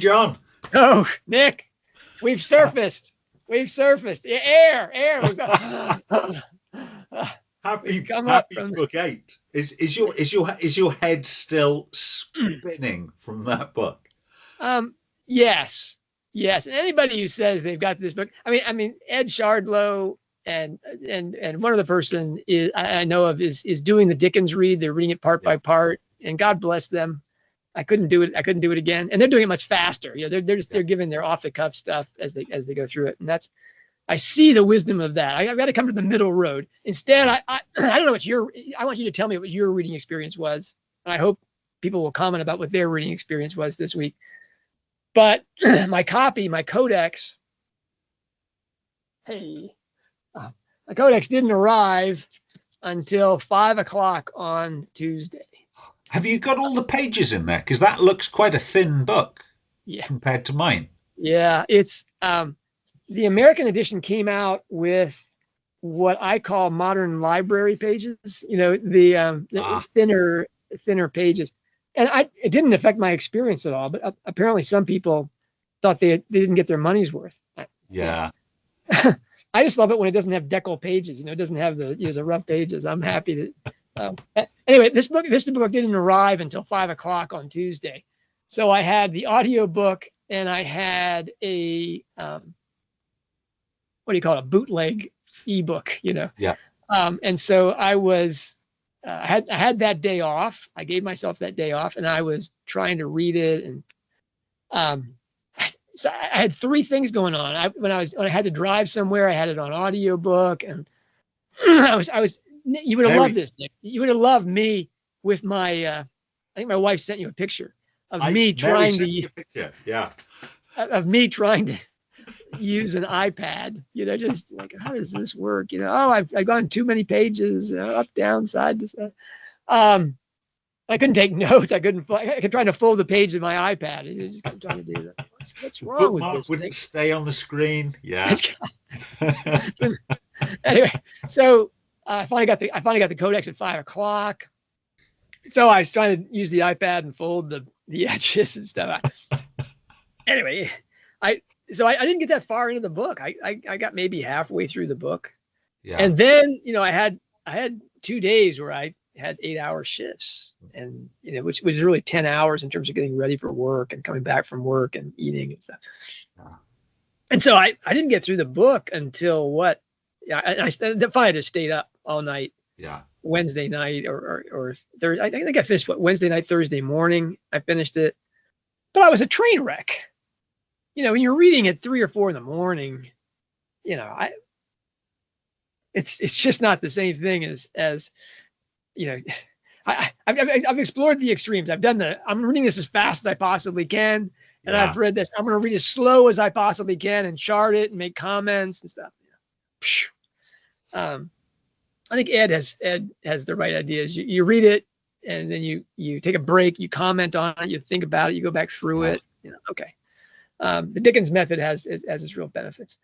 John. Oh, Nick, we've surfaced. We've surfaced. Air. We've got, Happy from book 8. Is your head still spinning from that book? Yes. And anybody who says they've got this book, I mean, Ed Shardlow and one other person I know of is doing the Dickens read. They're reading it part by part, and God bless them. I couldn't do it again, and they're doing it much faster. You know, they're giving their off the cuff stuff as they go through it, and I see the wisdom of that. I've got to come to the middle road. Instead, I don't know what I want you to tell me what your reading experience was, and I hope people will comment about what their reading experience was this week. But my codex, my codex didn't arrive until 5 o'clock on Tuesday. Have you got all the pages in there? Because that looks quite a thin book compared to mine. Yeah, it's the American edition came out with what I call modern library pages. You know, the thinner pages. And it didn't affect my experience at all, but apparently some people thought they didn't get their money's worth. Yeah. I just love it when it doesn't have decal pages. You know, it doesn't have the rough pages. I'm happy that. Anyway, this book didn't arrive until 5 o'clock on Tuesday, so I had the audiobook and I had a what do you call it, a bootleg ebook. You know. Yeah. And so I was. I had that day off. I gave myself that day off, and I was trying to read it. And so I had 3 things going on. When I had to drive somewhere, I had it on audiobook, and I was. You would have loved this, Nick. You would have loved me with my. I think my wife sent you a picture of me trying to. Of me trying to use an iPad, you know, just like, how does this work? You know, I've gone too many pages, up, down, side to side. I couldn't take notes. I kept trying to fold the page of my iPad. And I just kept trying to do that. What's wrong with this? Wouldn't stay on the screen. Yeah. Anyway, so I finally got the codex at 5 o'clock. So I was trying to use the iPad and fold the edges and stuff. Anyway, So I didn't get that far into the book. I got maybe halfway through the book. Yeah. And then, you know, I had 2 days where I had 8-hour shifts, and, you know, which was really 10 hours in terms of getting ready for work and coming back from work and eating and stuff. Yeah. And so I didn't get through the book until what? Yeah. I finally just stayed up all night. Yeah. Wednesday night or Thursday. I think I finished Wednesday night, Thursday morning. I finished it, but I was a train wreck. You know, when you're reading at 3 or 4 in the morning, you know, it's just not the same thing as you know. I've explored the extremes. I'm reading this as fast as I possibly can, and I've read this. I'm going to read as slow as I possibly can and chart it and make comments and stuff. I think Ed has the right ideas. You read it, and then you take a break, you comment on it, you think about it, you go back through it. You know, okay. The Dickens method has its real benefits,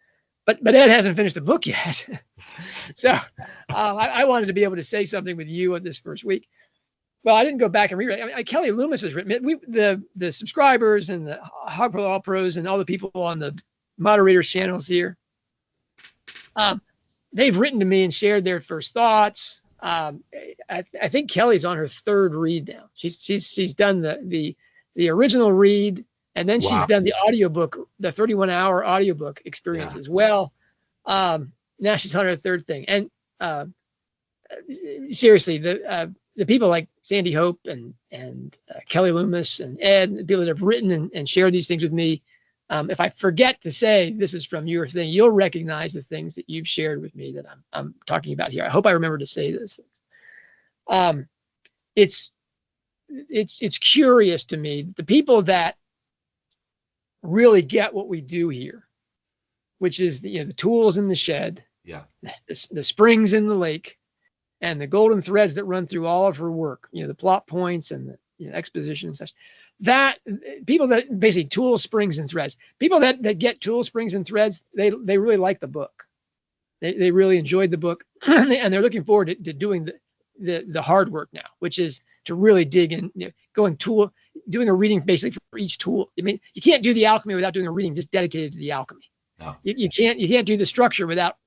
but Ed hasn't finished the book yet. So I wanted to be able to say something with you on this first week. Well, I didn't go back and reread it. I mean, Kelly Loomis has written it. The subscribers and the Hardcover All Pros and all the people on the moderators channels here, they've written to me and shared their first thoughts. I think Kelly's on her 3rd read now. She's done the original read. And then she's done the audiobook, the 31-hour audiobook experience as well. Now she's on her 3rd thing. And seriously, the people like Sandy Hope and Kelly Loomis and Ed, the people that have written and shared these things with me, if I forget to say this is from your thing, you'll recognize the things that you've shared with me that I'm talking about here. I hope I remember to say those things. It's curious to me, the people that really get what we do here, which is the tools in the shed, the springs in the lake, and the golden threads that run through all of her work, the plot points and the exposition and such. That people that basically tools, springs, and threads, people that get tools, springs, and threads, they really like the book. They really enjoyed the book, and they're looking forward to doing the hard work now, which is to really dig in, doing a reading basically for each tool. I mean, you can't do the alchemy without doing a reading just dedicated to the alchemy. No. You can't do the structure without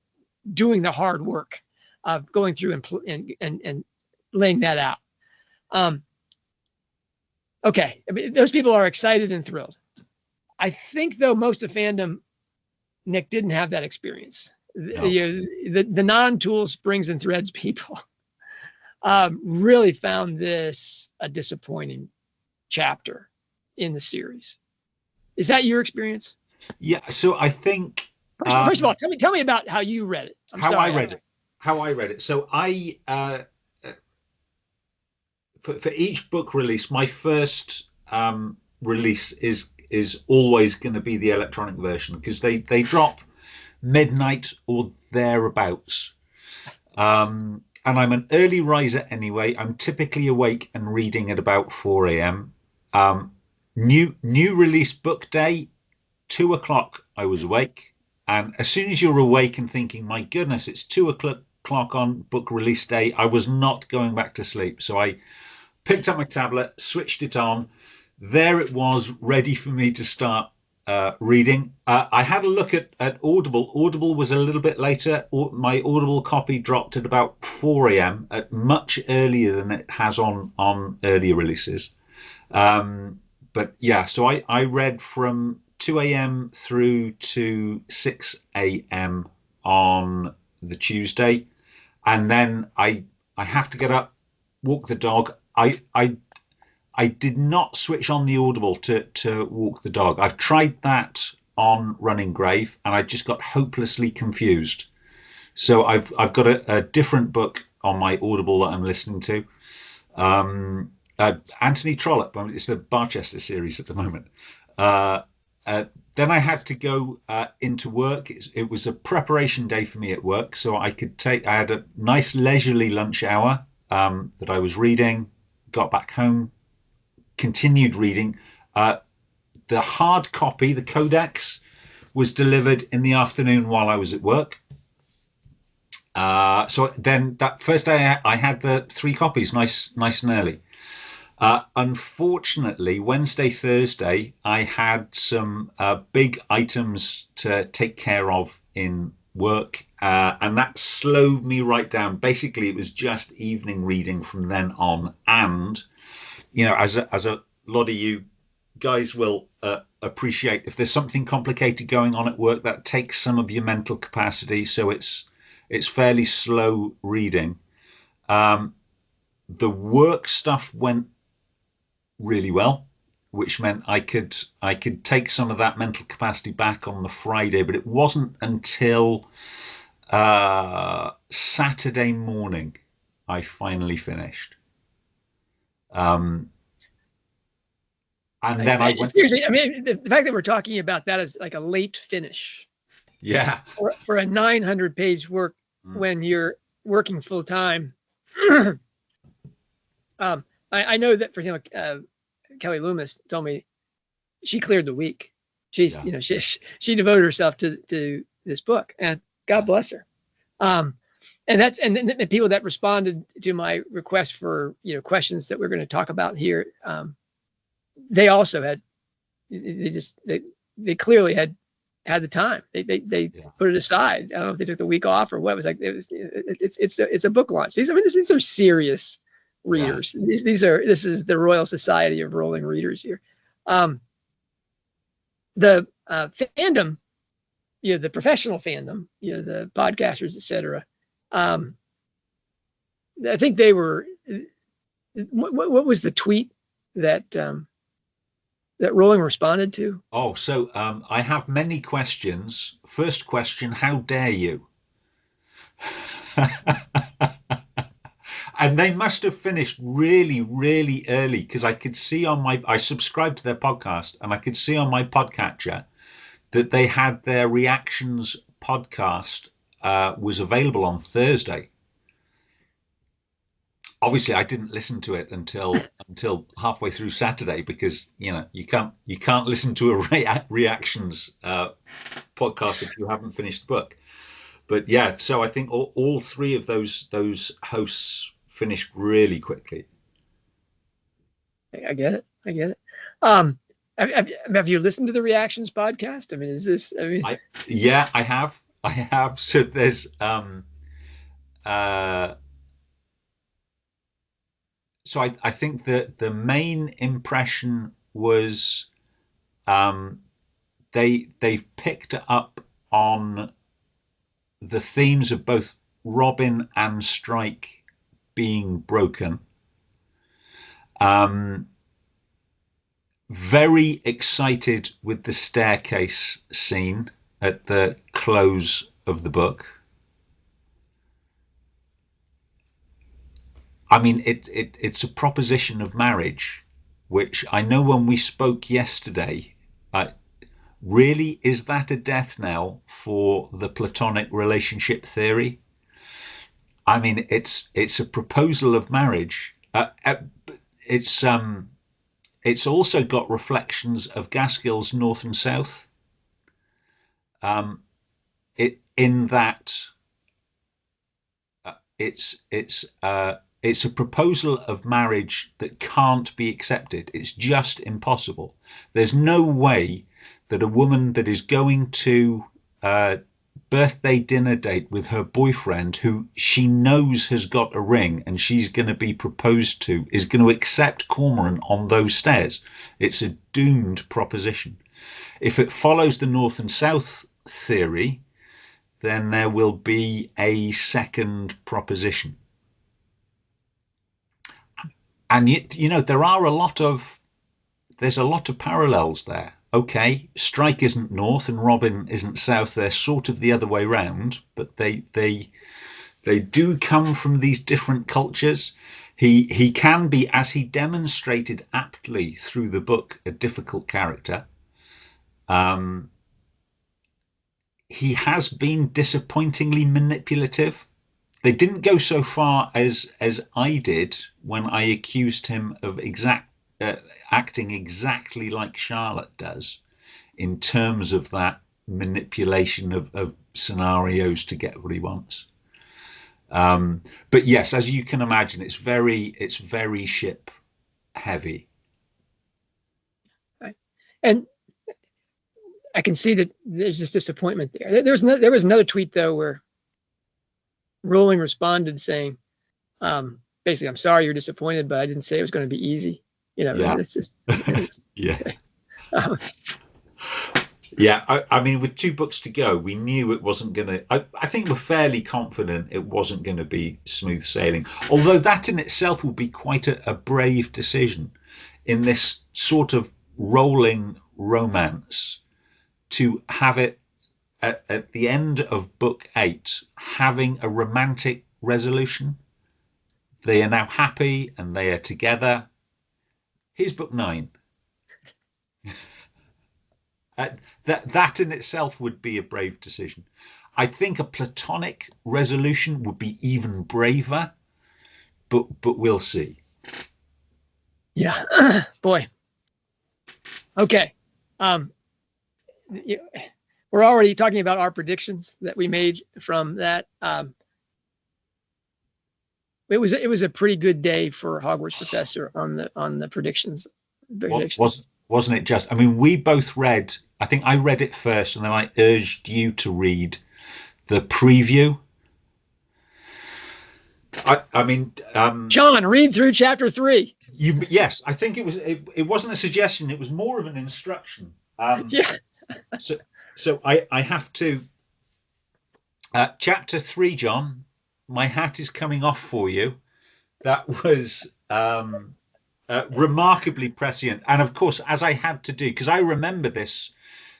doing the hard work of going through and laying that out. Okay, I mean, those people are excited and thrilled. I think, though, most of fandom, Nick, didn't have that experience. No. The non-tool springs and threads people really found this a disappointing chapter in the series. Is that your experience? Yeah. So I think first of all, tell me about how you read it. How I read it. So I for each book release, my first release is always going to be the electronic version, because they drop midnight or thereabouts. And I'm an early riser anyway. I'm typically awake and reading at about 4 a.m. New release book day, 2 o'clock I was awake. And as soon as you're awake and thinking, my goodness, it's 2 o'clock on book release day, I was not going back to sleep. So I picked up my tablet, switched it on. There it was, ready for me to start reading. I had a look at Audible. Audible was a little bit later. My Audible copy dropped at about 4 a.m., at much earlier than it has on earlier releases. But yeah, so I read from 2 a.m. through to 6 a.m. on the Tuesday. And then I have to get up, walk the dog. I did not switch on the Audible to walk the dog. I've tried that on Running Grave, and I just got hopelessly confused. So I've got a different book on my Audible that I'm listening to. Anthony Trollope. It's the Barchester series at the moment. Then I had to go into work. It was a preparation day for me at work, so I had a nice leisurely lunch hour that I was reading, got back home, continued reading. The hard copy, the codex, was delivered in the afternoon while I was at work. So then that first day I had the 3 copies, nice and early. Unfortunately, Wednesday, Thursday, I had some big items to take care of in work, and that slowed me right down. Basically, it was just evening reading from then on. And, as a lot of you guys will appreciate, if there's something complicated going on at work, that takes some of your mental capacity. So it's fairly slow reading. The work stuff went really well, which meant I could take some of that mental capacity back on the Friday, but it wasn't until Saturday morning I finally finished. And then I went. Seriously, I mean, the fact that we're talking about that is like a late finish. Yeah. For a 900-page work when you're working full time. I know that, for example, Kelly Loomis told me she cleared the week. She's, she devoted herself to this book, and God bless her. And the people that responded to my request for, questions that we're going to talk about here, they also had, they clearly had the time. They put it aside. I don't know if they took the week off or what. It was like, it's a book launch. These are serious readers. Yeah. This is the Royal Society of Rolling Readers here. The fandom, the professional fandom, the podcasters, etc. I think they were. What was the tweet that that Rowling responded to? Oh, so I have many questions. First question: how dare you? And they must have finished really, really early, because I could see I subscribed to their podcast, and I could see on my podcatcher that they had their reactions podcast was available on Thursday. Obviously, I didn't listen to it until halfway through Saturday, because you can't listen to a reactions podcast if you haven't finished the book. But yeah, so I think all 3 of those hosts finished really quickly. I get it. I get it. Um, have you listened to the reactions podcast? I mean, is this? I mean, Yeah, I have. I have. So there's uh so I think that the main impression was they've picked up on the themes of both Robin and Strike being broken. Um, very excited with the staircase scene at the close of the book. I mean, it's a proposition of marriage, which I know when we spoke yesterday. Really, is that a death knell for the Platonic relationship theory? I mean, it's a proposal of marriage. It's it's also got reflections of Gaskell's North and South. It in that it's a proposal of marriage that can't be accepted. It's just impossible. There's no way that a woman that is going to birthday dinner date with her boyfriend, who she knows has got a ring and she's going to be proposed to, is going to accept Cormoran on those stairs. It's a doomed proposition. If it follows the North and South theory, then there will be a second proposition. And yet, you know, there's a lot of parallels there. Okay, Strike isn't North and Robin isn't South. They're sort of the other way round, but they do come from these different cultures. He can be, as he demonstrated aptly through the book, a difficult character. He has been disappointingly manipulative. They didn't go so far as I did when I accused him of acting exactly like Charlotte does in terms of that manipulation of scenarios to get what he wants. But yes, as you can imagine, it's very ship heavy. and I can see that there's just disappointment there. There was another tweet though where Rowling responded saying, basically, "I'm sorry you're disappointed, but I didn't say it was going to be easy." You know, Yeah. it's just Yeah. Okay. Um, Yeah, I mean, with 2 books to go, we knew it wasn't going to. I think we're fairly confident it wasn't going to be smooth sailing. Although that in itself would be quite a brave decision in this sort of rolling romance to have it at the end of book 8 having a romantic resolution. They are now happy and they are together. Here's book 9. That in itself would be a brave decision. I think a platonic resolution would be even braver, but we'll see. yeah, boy. Okay. Um, we're already talking about our predictions that we made from that. It was a pretty good day for Hogwarts Professor on the predictions. Wasn't it just? I mean, we both read. I think I read it first, and then I urged you to read the preview. I mean, John, read through chapter 3. Yes, I think it was. It wasn't a suggestion. It was more of an instruction. Yeah. So I have to. Chapter 3, John. My hat is coming off for you. That was remarkably prescient, and of course, as I had to do, because I remember this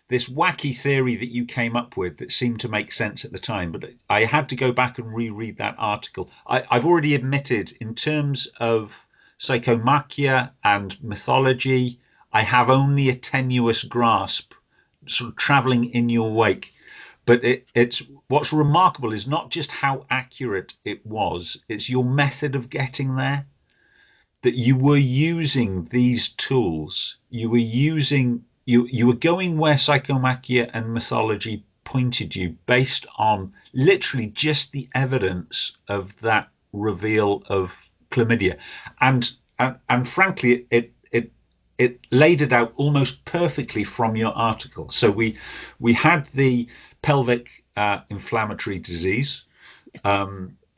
wacky theory that you came up with that seemed to make sense at the time, but I had to go back and reread that article. I've already admitted, in terms of psychomachia and mythology, I have only a tenuous grasp, sort of traveling in your wake. But it's what's remarkable is not just how accurate it was; it's your method of getting there. That you were using these tools, you were going where psychomachia and mythology pointed you, based on literally just the evidence of that reveal of chlamydia, and frankly, it laid it out almost perfectly from your article. So we had the pelvic inflammatory disease,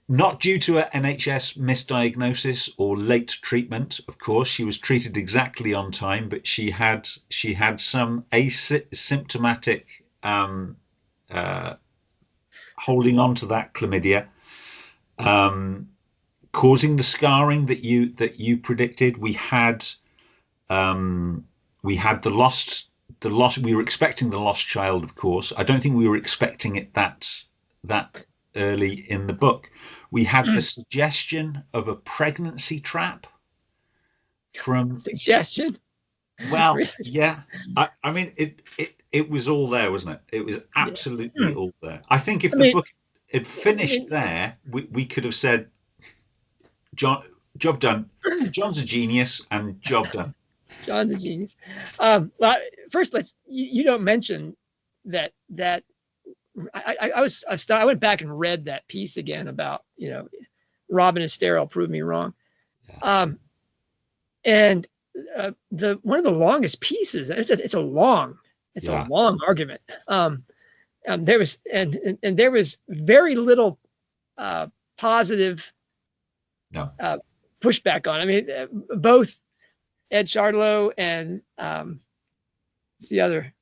not due to an NHS misdiagnosis or late treatment. Of course, she was treated exactly on time, but she had some asymptomatic holding on to that chlamydia, causing the scarring that you predicted. We had the lost. We were expecting the lost child, of course. I don't think we were expecting it that early in the book. We had the suggestion of a pregnancy trap from suggestion. well, Really? yeah. I mean, it was all there, wasn't it? It was absolutely all there. I think if the book had finished there, we could have said, John, job done. John's a genius, and job done. John's a genius. First, you don't mention that I went back and read that piece again about, Robin is sterile, prove me wrong. Yeah. And one of the longest pieces, it's a long argument. There was very little positive pushback on. I mean, both Ed Charlow and the other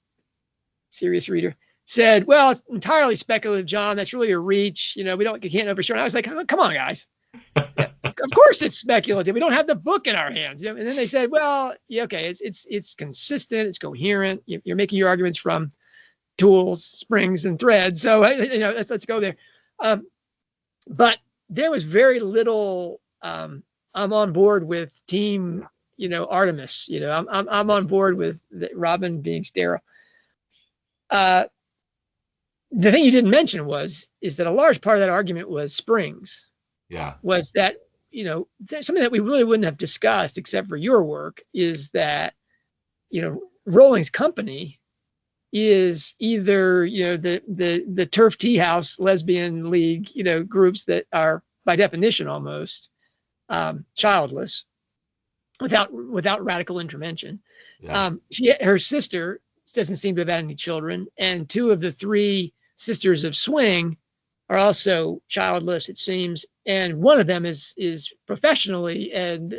serious reader said, well, it's entirely speculative, John. That's really a reach. You can't know for sure. And I was like, oh, come on, guys. Yeah, of course it's speculative. We don't have the book in our hands. And then they said, well, yeah, okay, it's consistent. It's coherent. You're making your arguments from tools, springs, and threads. So, let's go there. But there was very little, I'm on board with team, Artemis, I'm on board with Robin being sterile. The thing you didn't mention is that a large part of that argument was springs. Yeah. Was that, something that we really wouldn't have discussed except for your work is that, Rowling's company is either, the Turf Tea House lesbian league, groups that are by definition almost childless without radical intervention. Yeah. Her sister doesn't seem to have had any children, and two of the three sisters of Swing are also childless, it seems, and one of them is professionally and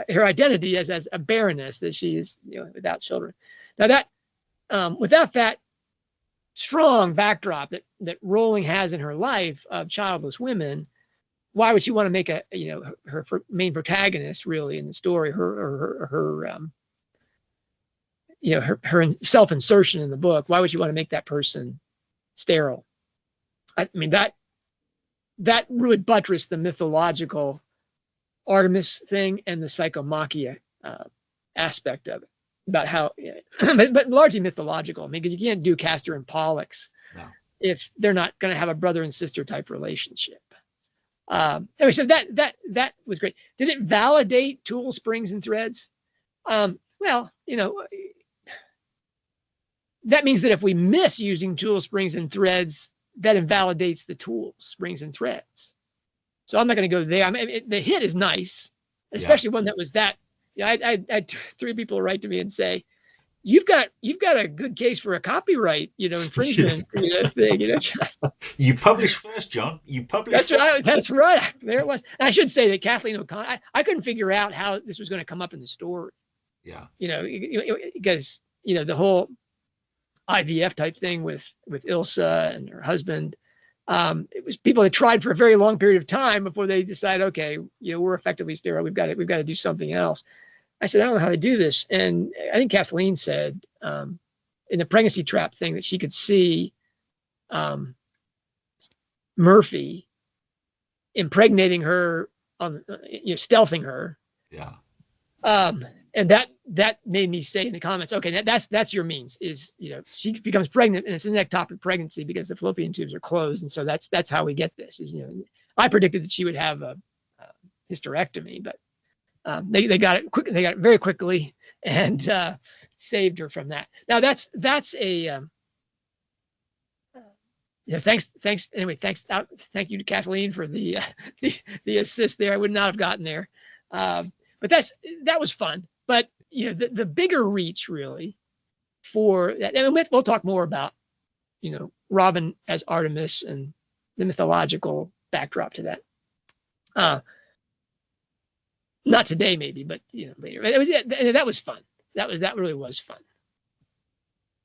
her identity as a baroness, that she is without children. Now that without that strong backdrop that Rowling has in her life of childless women, why would she want to make her main protagonist really in the story, her self-insertion in the book, why would you want to make that person sterile? I mean, that really buttressed the mythological Artemis thing and the psychomachia aspect of it, about how, but largely mythological. I mean, because you can't do Castor and Pollux if they're not going to have a brother and sister type relationship. Anyway, so that was great. Did it validate tool, springs, and threads? Well, that means that if we miss using tool, springs, and threads, that invalidates the tools, springs, and threads. So I'm not going to go there. I mean, the hit is nice, especially one that was that. I had three people write to me and say, "You've got a good case for a copyright, infringement thing." You published first, John. You published. That's right. That's right. There it was. And I should say that Kathleen O'Connor. I couldn't figure out how this was going to come up in the story. Yeah. Because the whole IVF type thing with Ilsa and her husband. It was people that tried for a very long period of time before they decide, okay, we're effectively sterile. We've got to do something else. I said, I don't know how to do this. And I think Kathleen said in the pregnancy trap thing that she could see Murphy impregnating her, stealthing her. Yeah. And that made me say in the comments, okay, that's your means is, she becomes pregnant, and it's an ectopic pregnancy because the fallopian tubes are closed. And so that's how we get this is, I predicted that she would have a hysterectomy, but they got it quick. They got it very quickly and saved her from that. Now that's a, thanks. Anyway, thanks. Thank you to Kathleen for the assist there. I would not have gotten there. But that was fun. But the bigger reach really for that, and we'll talk more about, Robin as Artemis and the mythological backdrop to that. Not today, maybe, but later. That was fun. That really was fun.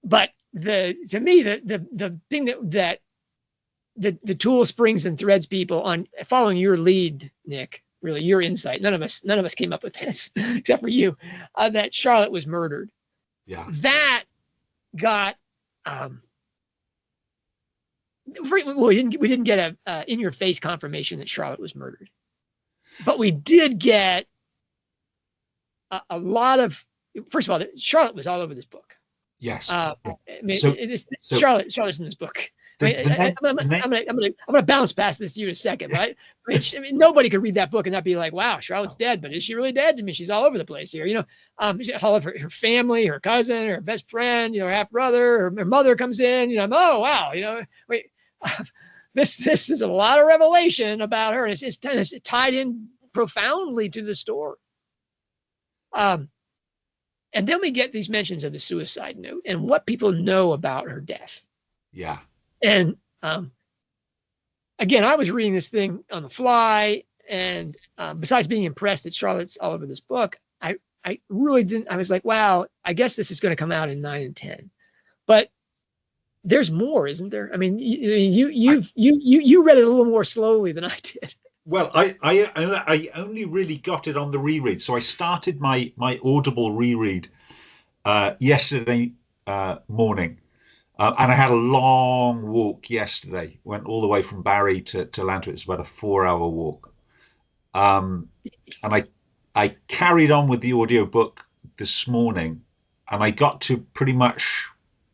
But to me, the thing that the tool springs and threads people on following your lead, Nick, really your insight. None of us came up with this except for you, that Charlotte was murdered. Yeah. That got, we didn't get a in your face confirmation that Charlotte was murdered, but we did get a lot of, first of all, Charlotte was all over this book. Yes. I mean, Charlotte's in this book. I'm gonna bounce past this to you in a second, right? I mean, nobody could read that book and not be like, "Wow, Charlotte's dead," but is she really dead? I mean, she's all over the place here. All of her family, her cousin, her best friend, her half brother, her mother comes in. Oh wow, this is a lot of revelation about her, and it's tied in profoundly to the story. And then we get these mentions of the suicide note and what people know about her death. Yeah. And again, I was reading this thing on the fly, and besides being impressed that Charlotte's all over this book, I really didn't. I was like, wow, I guess this is going to come out in 9 and 10, but there's more, isn't there? I mean, you read it a little more slowly than I did. Well, I only really got it on the reread. So I started my Audible reread yesterday morning. And I had a long walk yesterday. Went all the way from Barry to Lantern. It's about a 4-hour walk. And I carried on with the audiobook this morning, and I got to pretty much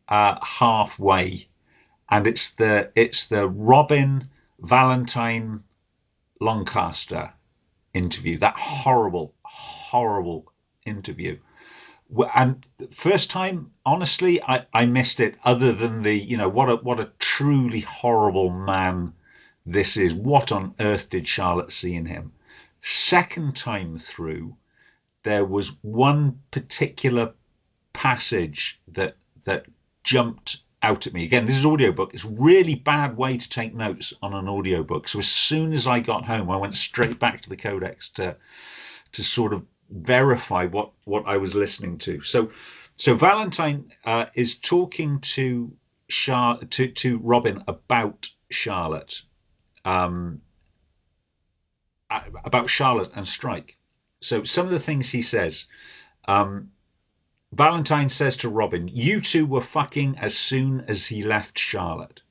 halfway. And it's the Robin Valentine Lancaster interview, that horrible interview. And first time, honestly, I missed it, other than what a truly horrible man this is. What on earth did Charlotte see in him? Second time through, there was one particular passage that jumped out at me. Again, this is audiobook. It's a really bad way to take notes on an audiobook. So as soon as I got home, I went straight back to the codex to sort of verify what I was listening to. So Valentine is talking to Robin about Charlotte, and Strike. So some of the things he says, Valentine says to Robin, "You two were fucking as soon as he left Charlotte."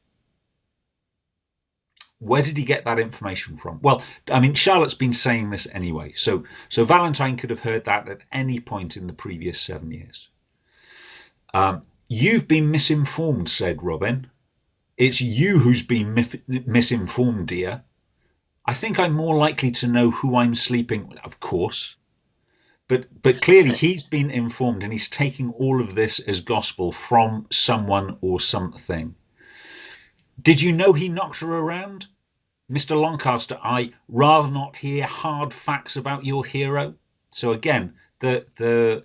Where did he get that information from? Well, I mean, Charlotte's been saying this anyway. So Valentine could have heard that at any point in the previous 7 years. You've been misinformed, said Robin. It's you who's been misinformed, dear. I think I'm more likely to know who I'm sleeping with, of course. But clearly he's been informed, and he's taking all of this as gospel from someone or something. Did you know he knocked her around? Mr. Lancaster, I rather not hear hard facts about your hero. So again, the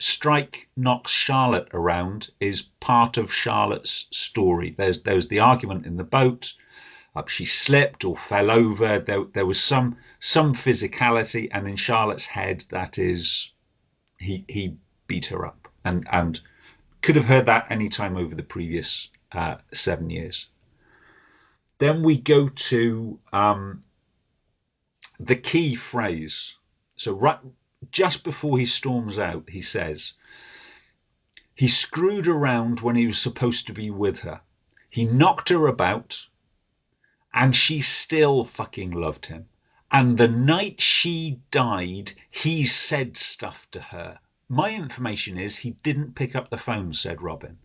Strike knocks Charlotte around is part of Charlotte's story. There's the argument in the boat. She slipped or fell over. There was some physicality, and in Charlotte's head, that is, he beat her up, and could have heard that any time over the previous 7 years. Then we go to the key phrase. So right just before he storms out, he says, he screwed around when he was supposed to be with her. He knocked her about, and she still fucking loved him. And the night she died, he said stuff to her. My information is he didn't pick up the phone, said Robin.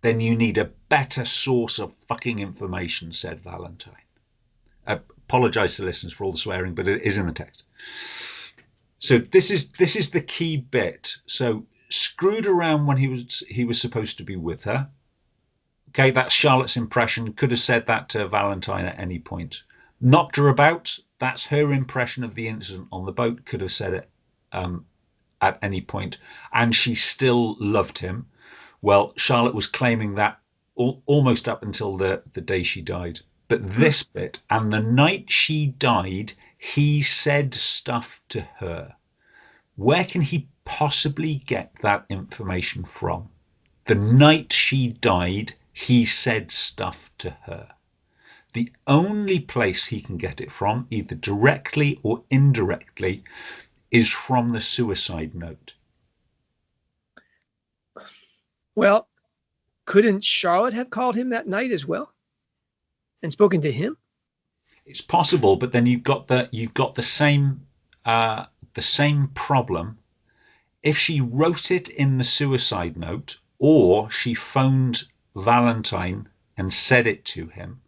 Then you need a better source of fucking information, said Valentine. I apologize to listeners for all the swearing, but it is in the text. So this is the key bit. So screwed around when he was supposed to be with her. Okay, that's Charlotte's impression. Could have said that to Valentine at any point. Knocked her about. That's her impression of the incident on the boat. Could have said it at any point, and she still loved him. Well, Charlotte was claiming that almost up until the day she died. But this bit, and the night she died, he said stuff to her. Where can he possibly get that information from? The night she died, he said stuff to her. The only place he can get it from, either directly or indirectly, is from the suicide note. Well, couldn't Charlotte have called him that night as well and spoken to him? It's possible, but then you've got the same problem. If she wrote it in the suicide note, or she phoned Valentine and said it to him,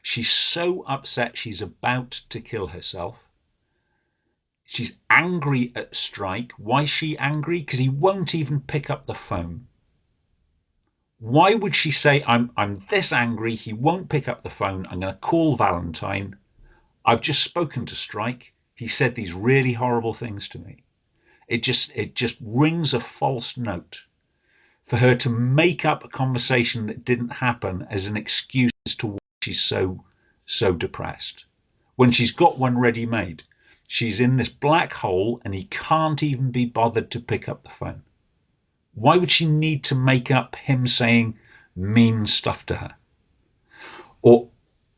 she's so upset she's about to kill herself. She's angry at Strike. Why is she angry? Because he won't even pick up the phone. Why would she say, I'm this angry, he won't pick up the phone, I'm going to call Valentine. I've just spoken to Strike. He said these really horrible things to me. It just rings a false note for her to make up a conversation that didn't happen as an excuse to why she's so depressed. When she's got one ready made, she's in this black hole and he can't even be bothered to pick up the phone. Why would she need to make up him saying mean stuff to her?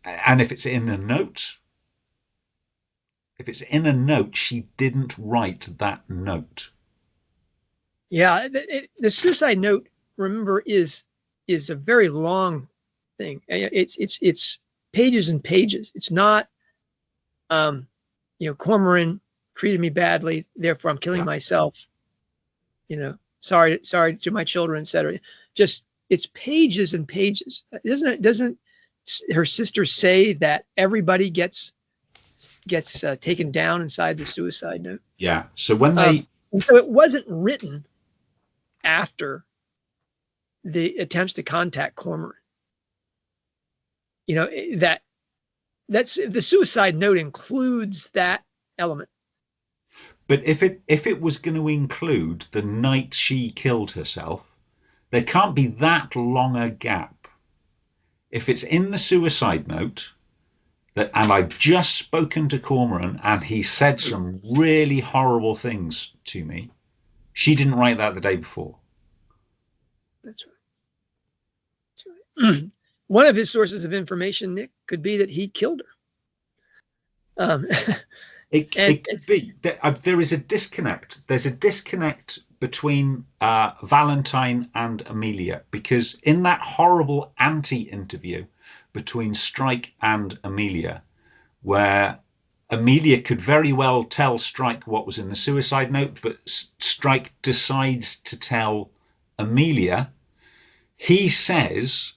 And if it's in a note, she didn't write that note. Yeah, the suicide note, remember, is a very long thing. It's pages and pages. It's not, Cormoran treated me badly, therefore I'm killing myself. Sorry to my children, etc. Just it's pages and pages. Doesn't her sister say that everybody gets taken down inside the suicide note? Yeah. So when so it wasn't written after the attempts to contact Cormoran. That's the suicide note includes that element. But if it was going to include the night she killed herself, there can't be that long a gap. If it's in the suicide note, and I've just spoken to Cormoran and he said some really horrible things to me, she didn't write that the day before. That's right. One of his sources of information, Nick, could be that he killed her. It could be. There is a disconnect. There's a disconnect between Valentine and Amelia, because in that horrible anti-interview between Strike and Amelia, where Amelia could very well tell Strike what was in the suicide note, but Strike decides to tell Amelia, he says,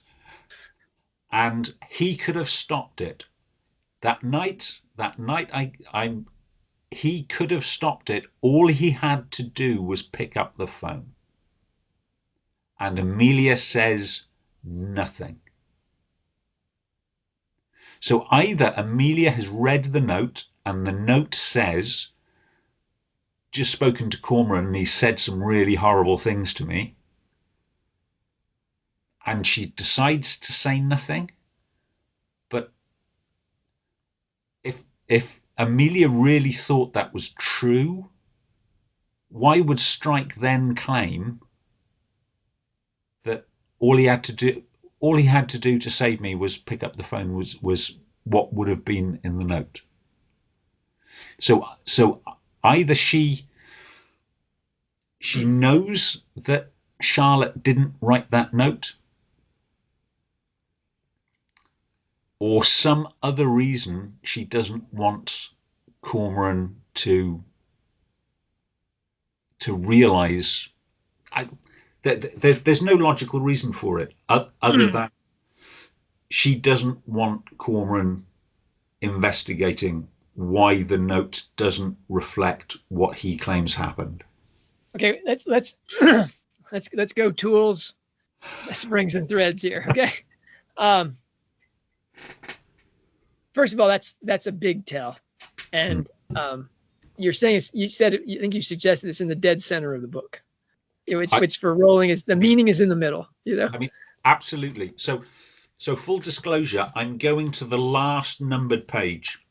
and he could have stopped it. That night, he could have stopped it. All he had to do was pick up the phone. And Amelia says nothing. So either Amelia has read the note and the note says, just spoken to Cormoran and he said some really horrible things to me, and she decides to say nothing. But if Amelia really thought that was true, why would Strike then claim that all he had to do to save me was pick up the phone was what would have been in the note? So either she knows that Charlotte didn't write that note, or some other reason she doesn't want Cormoran to realize. There's no logical reason for it other than she doesn't want Cormoran investigating why the note doesn't reflect what he claims happened. Okay, let's go tools, springs and threads here. Okay. First of all, that's a big tell, and you're saying you said it, you think you suggested it's in the dead center of the book, which for Rowling is the meaning is in the middle. I mean, absolutely. So full disclosure, I'm going to the last numbered page,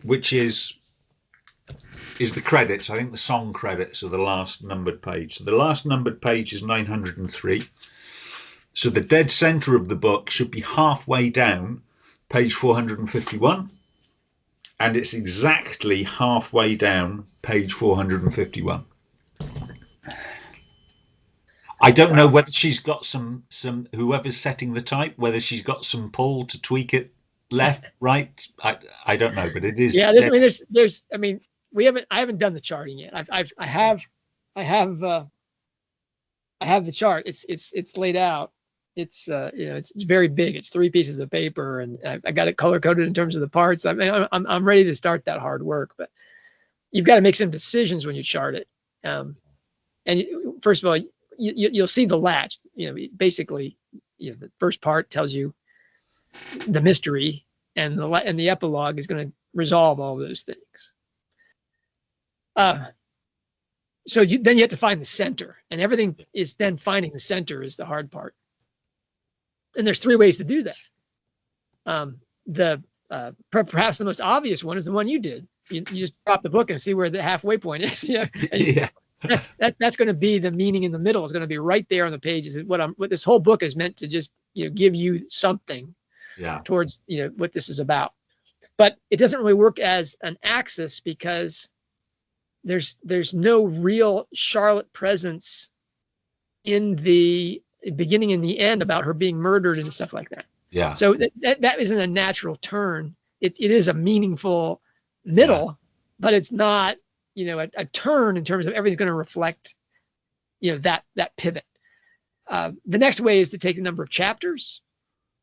which is the credits. I think the song credits are the last numbered page. So the last numbered page is 903. So the dead center of the book should be halfway down, page 451. And it's exactly halfway down, page 451. I don't know whether she's got some whoever's setting the type, whether she's got some pull to tweak it left, right. I don't know, but it is. Yeah, there's. I mean, I haven't done the charting yet. I have the chart. It's laid out. It's it's very big. It's 3 pieces of paper, and I got it color coded in terms of the parts. I mean, I'm ready to start that hard work, but you've got to make some decisions when you chart it. And first of all, you'll see the latch. Basically, the first part tells you the mystery, and the epilogue is going to resolve all those things. So then you have to find the center, and everything is then finding the center is the hard part. And there's 3 ways to do that. Perhaps the most obvious one is the one you did. You just drop the book and see where the halfway point is. Yeah. That's going to be the meaning in the middle. It's going to be right there on the pages. What this whole book is meant to just give you something towards what this is about. But it doesn't really work as an axis because there's no real Charlotte presence in the beginning and the end about her being murdered and stuff like that. Yeah. So that isn't a natural turn. It is a meaningful middle, but it's not a turn in terms of everything's going to reflect that pivot. The next way is to take the number of chapters,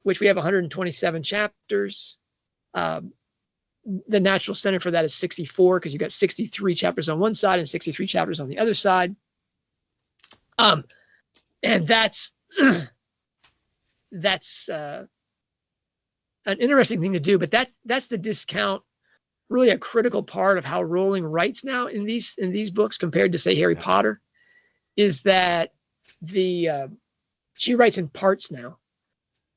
which we have 127 chapters. The natural center for that is 64 because you've got 63 chapters on one side and 63 chapters on the other side. And that's an interesting thing to do, but that's the discount, really a critical part of how Rowling writes now in these books compared to, say, Harry Potter, is that she writes in parts now,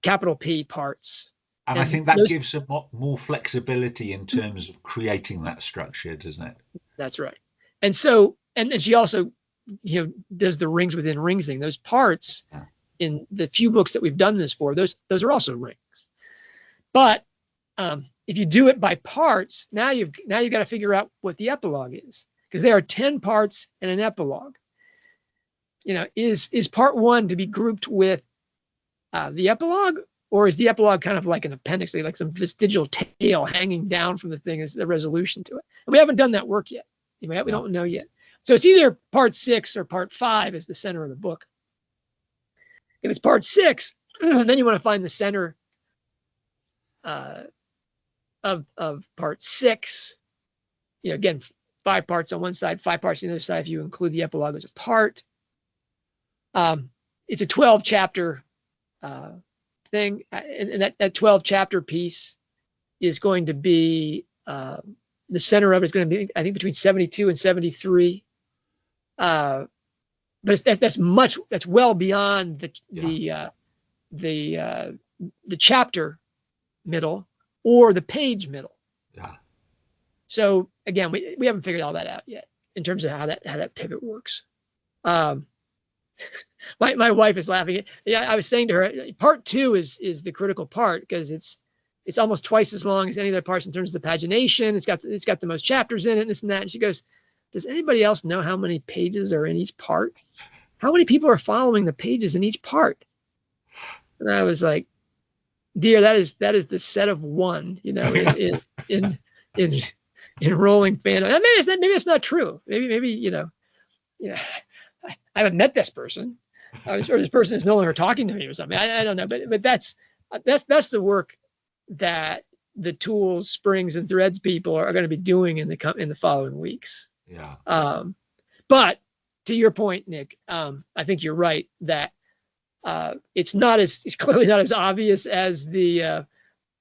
capital P parts. And I think that gives her more flexibility in terms of creating that structure, doesn't it? That's right. And so, and she also, does the rings within rings thing. Those parts in the few books that we've done this for, those are also rings. But if you do it by parts, now you've got to figure out what the epilogue is, because there are 10 parts and an epilogue. Is part 1 to be grouped with the epilogue, or is the epilogue kind of like an appendix, like some vestigial tail hanging down from the thing as the resolution to it? And we haven't done that work yet. We don't know yet. So it's either part 6 or part 5 is the center of the book. If it's part 6, then you want to find the center of part 6. Again, 5 parts on one side, 5 parts on the other side if you include the epilogue as a part. It's a 12 chapter thing, and that 12 chapter piece is going to be the center of it is going to be, I think, between 72 and 73. But that's well beyond the chapter middle or the page middle. Yeah. So again, we haven't figured all that out yet in terms of how that pivot works. My wife is laughing. I was saying to her, part 2 is the critical part because it's almost twice as long as any other parts in terms of the pagination. It's got the most chapters in it, and this and that. And she goes, does anybody else know how many pages are in each part? How many people are following the pages in each part? And I was like, dear, that is the set of 1, in Rowling fandom. Maybe it's not true. Maybe I haven't met this person, or this person is no longer talking to me or something. I don't know, but that's the work that the tools, springs, and threads people are going to be doing in the following weeks. Yeah. But to your point, Nick, I think you're right that it's clearly not as obvious as the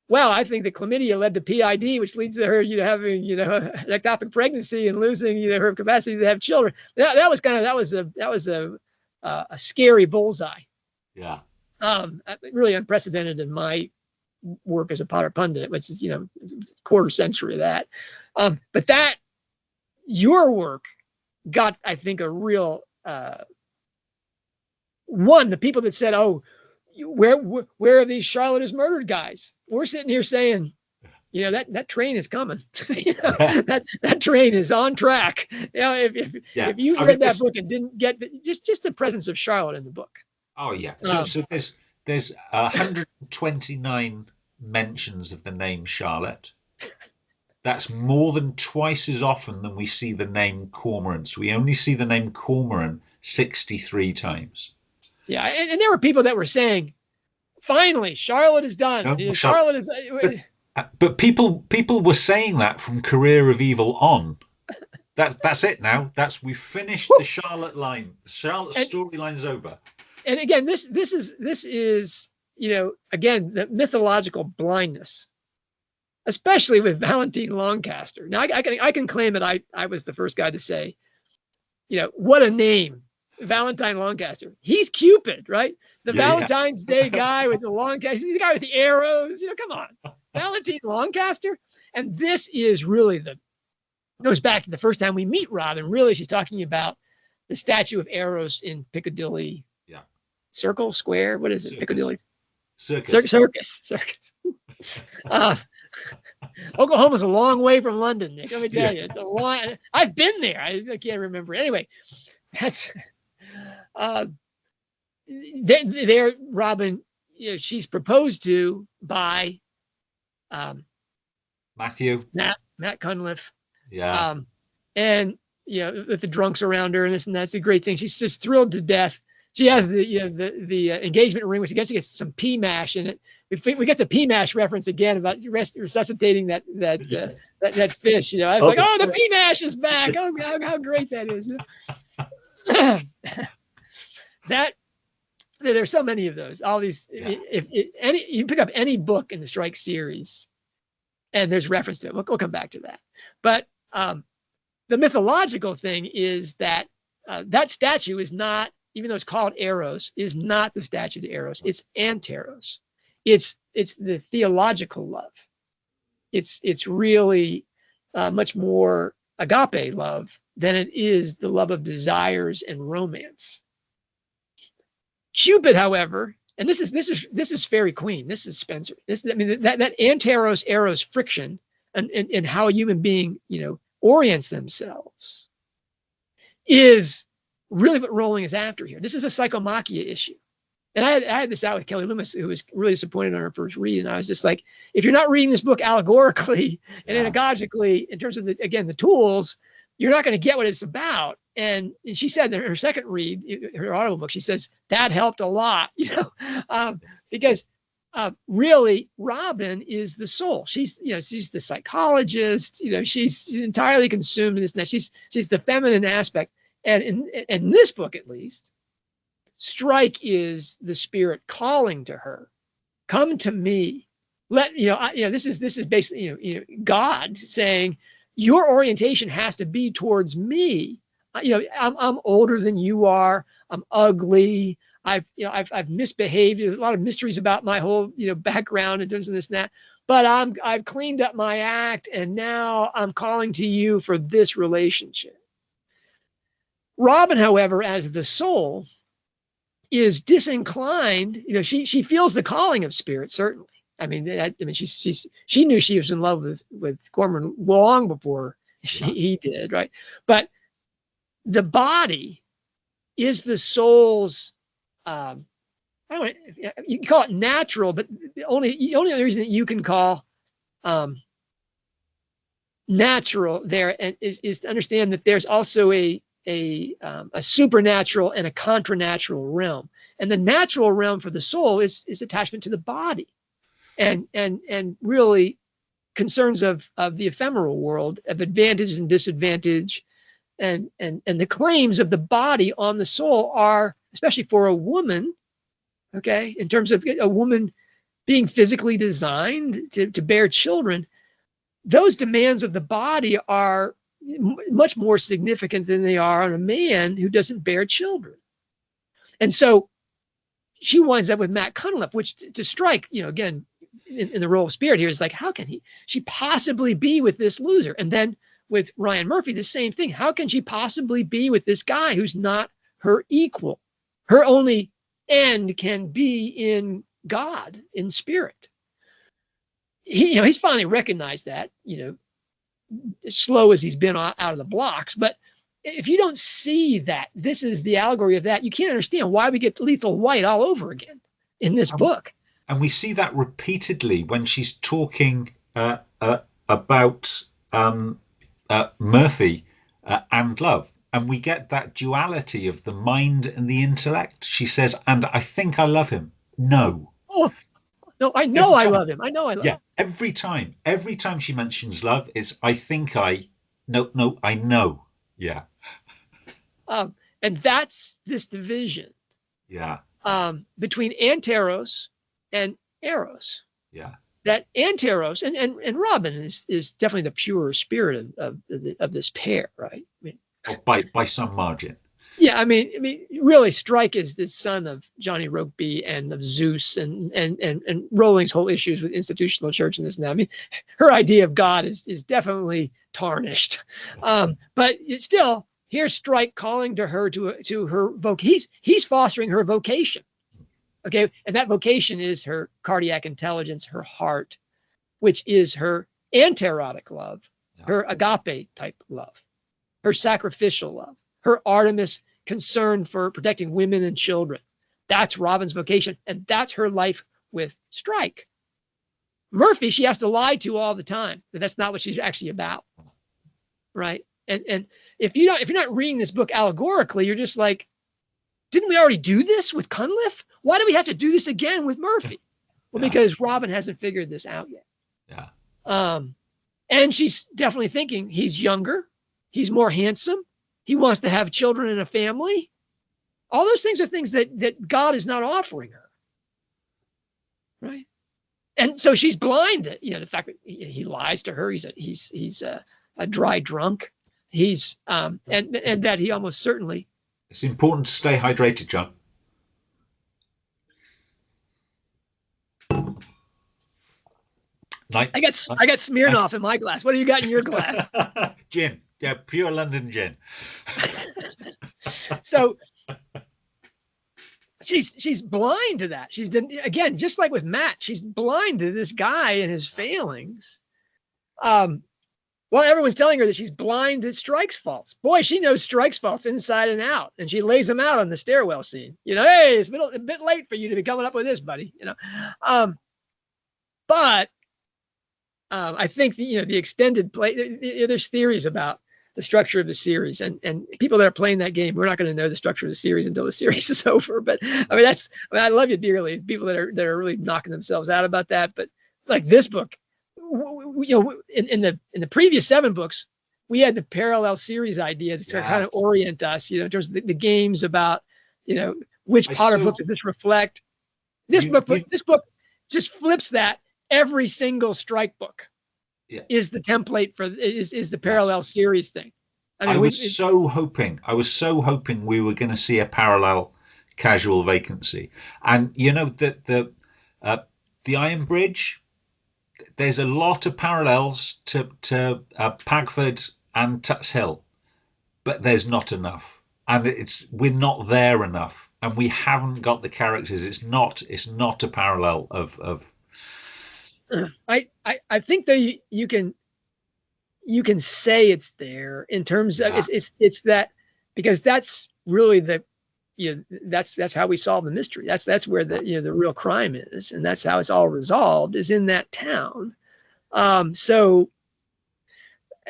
well, I think that chlamydia led to PID, which leads to her, having, an ectopic pregnancy and losing, her capacity to have children. That was a scary bullseye. Yeah. Really unprecedented in my work as a Potter pundit, which is, it's a quarter century of that. But your work got, I think, a real, the people that said, oh, where are these Charlotte is murdered guys? We're sitting here saying, that train is coming. That train is on track. If you read that book and didn't get just the presence of Charlotte in the book. Oh yeah. So there's 129 mentions of the name Charlotte. That's more than twice as often than we see the name Cormoran. So we only see the name Cormoran 63 times. Yeah, and there were people that were saying, finally, Charlotte is done. No, Charlotte is. But people were saying that from Career of Evil on. That's it now. We've finished the Charlotte line. Charlotte storyline's over. And again, this is again, the mythological blindness, especially with Valentine Lancaster. Now I can claim that I was the first guy to say, what a name. Valentine Lancaster. He's Cupid, right? The Valentine's Day guy with the Lancaster. He's the guy with the arrows. Come on. Valentine Lancaster. And this is really goes back to the first time we meet Robin. Really, she's talking about the statue of Eros in Piccadilly. Yeah. Circle, square. What is it? Circus. Piccadilly. Circus. Oklahoma's a long way from London, Nick. Let me tell you. It's a long. I've been there. I can't remember. Anyway, that's. There, Robin, she's proposed to by Matthew, Matt Cunliffe. Yeah. And with the drunks around her and this and that's a great thing. She's just thrilled to death. She has the engagement ring, which I guess gets some pea mash in it. We get the pea mash reference again about resuscitating that fish. I was like, oh, the pea mash is back. Oh, how great that is. That there's so many of those. All these, if you pick up any book in the Strike series, and there's reference to it. We'll come back to that. But the mythological thing is that that statue is not, even though it's called Eros, is not the statue to Eros. It's Anteros. It's the theological love. It's really much more agape love than it is the love of desires and romance. Cupid, however, and this is Fairy Queen. This is Spencer. That Anteros Eros friction and how a human being orients themselves is really what Rowling is after here. This is a psychomachia issue. And I had this out with Kelly Loomis, who was really disappointed on her first read. And I was just like, if you're not reading this book allegorically and anagogically in terms of the tools, you're not going to get what it's about. And she said that her second read, her audiobook, she says that helped a lot, because really Robin is the soul. She's the psychologist. She's entirely consumed in this. And she's the feminine aspect. And in this book, at least, Strike is the spirit calling to her, come to me. This is basically God saying your orientation has to be towards me. I'm older than you are. I'm ugly. I've misbehaved. There's a lot of mysteries about my whole background in terms of this and that. But I've cleaned up my act, and now I'm calling to you for this relationship. Robin, however, as the soul, is disinclined. She feels the calling of spirit, certainly. She knew she was in love with Cormoran long before he did, right? But the body is the soul's. You can call it natural, but the only reason that you can call natural there is to understand that there's also a supernatural and a contranatural realm, and the natural realm for the soul is attachment to the body, and really concerns of the ephemeral world, of advantage and disadvantage, and the claims of the body on the soul are, especially for a woman, okay, in terms of a woman being physically designed to bear children, those demands of the body are much more significant than they are on a man who doesn't bear children. And so she winds up with Matt Cunliffe, which to Strike, again, in the role of Spirit here is like, how can she possibly be with this loser? And then with Ryan Murphy, the same thing. How can she possibly be with this guy who's not her equal? Her only end can be in God, in spirit. He's finally recognized that, as slow as he's been out of the blocks. But if you don't see that this is the allegory of that, you can't understand why we get Lethal White all over again in this book. And we see that repeatedly when she's talking about Murphy and love. And we get that duality of the mind and the intellect. She says, and I think I love him. No. Oh, no, I know I love him. I know I love him. Every time she mentions love, it's I think I, no, I know. Yeah. And that's this division. Yeah. Between Anteros and Eros. Yeah. That Anteros and Robin is definitely the pure spirit of this pair, right? I mean, by some margin. Yeah, I mean, really, Strike is the son of Johnny Rokeby and of Zeus and Rowling's whole issues with institutional church and this and that. I mean, her idea of God is definitely tarnished. But it's still, here's Strike calling to her to her he's fostering her vocation. Okay, and that vocation is her cardiac intelligence, her heart, which is her anterotic love, her agape type love, her sacrificial love, her Artemis concern for protecting women and children. That's Robin's vocation, and that's her life with Strike. Murphy, she has to lie to all the time, but that's not what she's actually about, right? And if you're not reading this book allegorically, you're just like, didn't we already do this with Cunliffe? Why do we have to do this again with Murphy? Well, because Robin hasn't figured this out yet. Yeah. And she's definitely thinking he's younger, he's more handsome, he wants to have children and a family. All those things are things that God is not offering her, right? And so she's blind to, the fact that he lies to her. He's a dry drunk. He's and that he almost certainly. It's important to stay hydrated, John. I got Smirnoff in my glass. What do you got in your glass? Gin. Yeah, pure London gin. So she's blind to that. She's again, just like with Matt, she's blind to this guy and his failings. Well, everyone's telling her that she's blind to Strike's faults. Boy, she knows Strike's faults inside and out, and she lays them out on the stairwell scene. Hey, it's a bit late for you to be coming up with this, buddy. But I think the extended play. There's theories about the structure of the series, and people that are playing that game, we're not going to know the structure of the series until the series is over. But I mean, I love you dearly. People that are really knocking themselves out about that, but it's like this book. In the previous 7 books, we had the parallel series idea to kind of orient us, in terms of the games about, which Potter book does this reflect? This book just flips that. Every single Strike book is the template for is the parallel series thing. I mean, I was so hoping we were going to see a parallel casual vacancy, and the Iron Bridge. There's a lot of parallels to Pagford and Tuts Hill, but there's not enough, and we're not there enough, and we haven't got the characters. It's not a parallel of. I think that you can say it's there in terms of it's that, because that's really that's how we solve the mystery. That's where the real crime is, and that's how it's all resolved, is in that town. So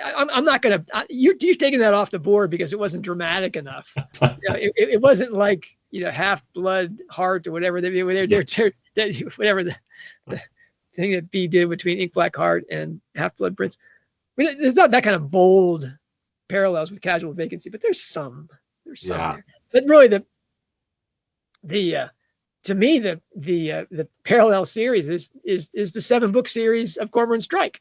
I'm not gonna. You're taking that off the board because it wasn't dramatic enough. It wasn't like Half-Blood Heart or whatever they're whatever the thing that B did between Ink Black Heart and Half-Blood Prince. I mean, there's not that kind of bold parallels with Casual Vacancy, but there's some there. But really, to me, the parallel series is the 7-book series of Cormoran Strike.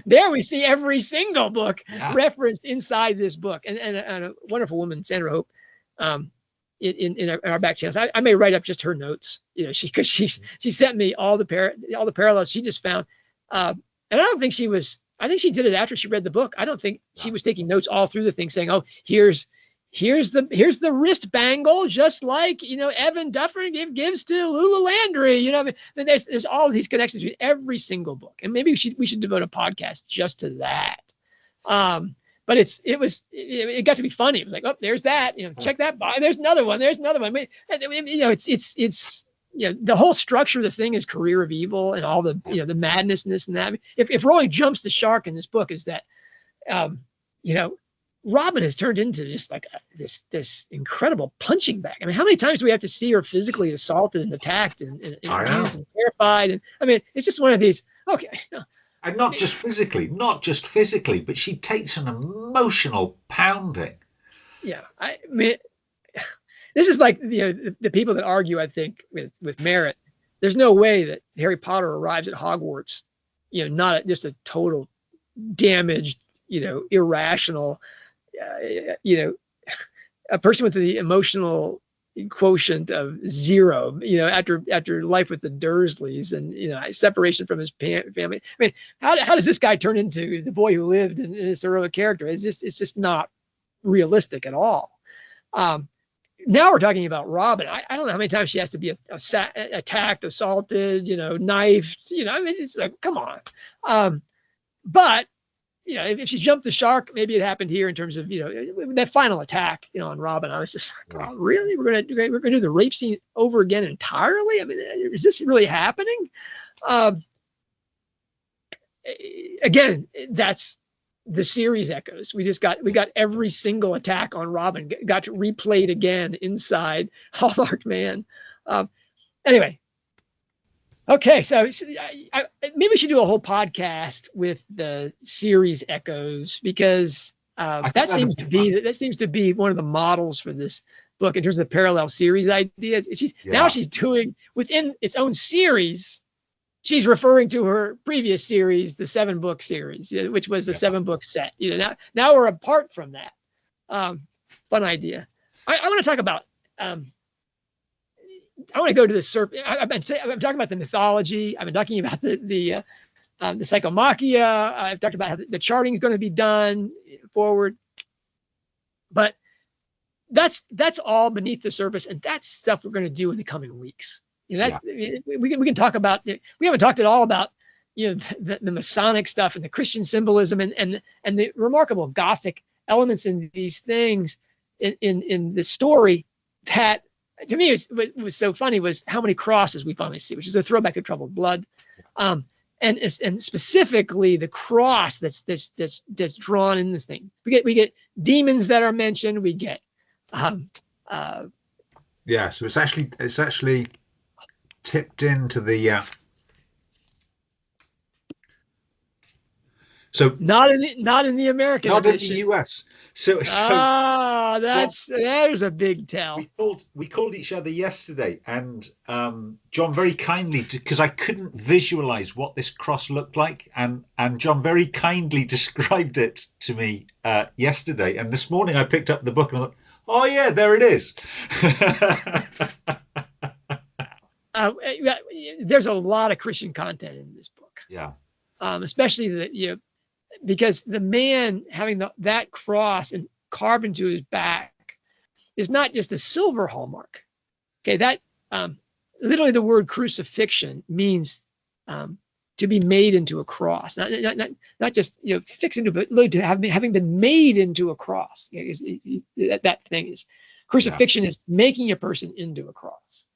There we see every single book referenced inside this book, and a wonderful woman, Sandra Hope, in our back channels. I may write up just her notes, because she sent me all the parallels she just found, and I don't think she was. I think she did it after she read the book. I don't think she was taking notes all through the thing, saying, "Oh, here's the wrist bangle, just like Evan Duffer gives to Lula Landry." I mean, there's all these connections between every single book, and maybe we should devote a podcast just to that. But it got to be funny. It was like, oh, there's that. Check that by. There's another one. There's another one. It's the whole structure of the thing is Career of Evil and all the the madness and this and that. If Rowling jumps the shark in this book, is that Robin has turned into just like this incredible punching bag. I mean, how many times do we have to see her physically assaulted and attacked and abused and terrified? And I mean, it's just one of these. Okay. And not just physically, but she takes an emotional pounding. Yeah, I mean, this is like the people that argue, I think, with Merritt. There's no way that Harry Potter arrives at Hogwarts, not just a total damaged, irrational, a person with the emotional quotient of 0, after life with the Dursleys and separation from his family. I mean, how does this guy turn into the boy who lived and this heroic character? It's just not realistic at all. Now we're talking about Robin. I don't know how many times she has to be attacked, assaulted, knifed. I mean, it's like, come on. But if she jumped the shark, maybe it happened here in terms of that final attack, on Robin. I was just like, oh, really? We're gonna do the rape scene over again entirely? I mean, is this really happening? Again, that's the series echoes. We got every single attack on Robin got replayed again inside Hallmarked Man. Anyway. Okay, so maybe we should do a whole podcast with the series echoes, because that seems to be one of the models for this book in terms of the parallel series ideas. Now she's doing within its own series. She's referring to her previous series, the 7-book series, which was the 7-book set. Now we're apart from that. Fun idea. I want to talk about. I want to go to the serpent. I'm talking about the mythology. I've been talking about the psychomachia. I've talked about how the charting is going to be done forward, but that's all beneath the surface, and that's stuff we're going to do in the coming weeks. We can talk about. We haven't talked at all about the Masonic stuff and the Christian symbolism and the remarkable Gothic elements in these things in the story that. To me, what was so funny was how many crosses we finally see, which is a throwback to Troubled Blood, and specifically the cross that's drawn in this thing. We get demons that are mentioned. We get so it's actually tipped into the so not in the American not edition. In the US. So there's a big tell. We called each other yesterday, and John very kindly, because I couldn't visualize what this cross looked like, and John very kindly described it to me yesterday. And this morning I picked up the book and I thought, oh yeah, there it is. There's a lot of Christian content in this book. Yeah. Especially because the man having that cross and carved into his back is not just a silver hallmark. Okay, that literally the word crucifixion means to be made into a cross, not just fixed into, but to having been made into a cross. That thing is crucifixion is making a person into a cross,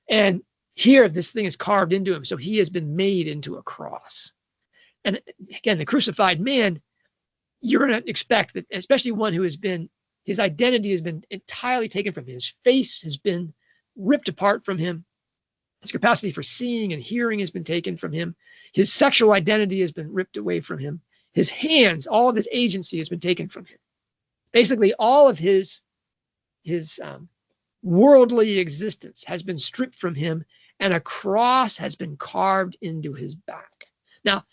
and here this thing is carved into him, so he has been made into a cross. And again, the crucified man, you're going to expect that, especially one who his identity has been entirely taken from him. His face has been ripped apart from him. His capacity for seeing and hearing has been taken from him. His sexual identity has been ripped away from him. His hands, all of his agency has been taken from him. Basically, all of his worldly existence has been stripped from him, and a cross has been carved into his back. Now,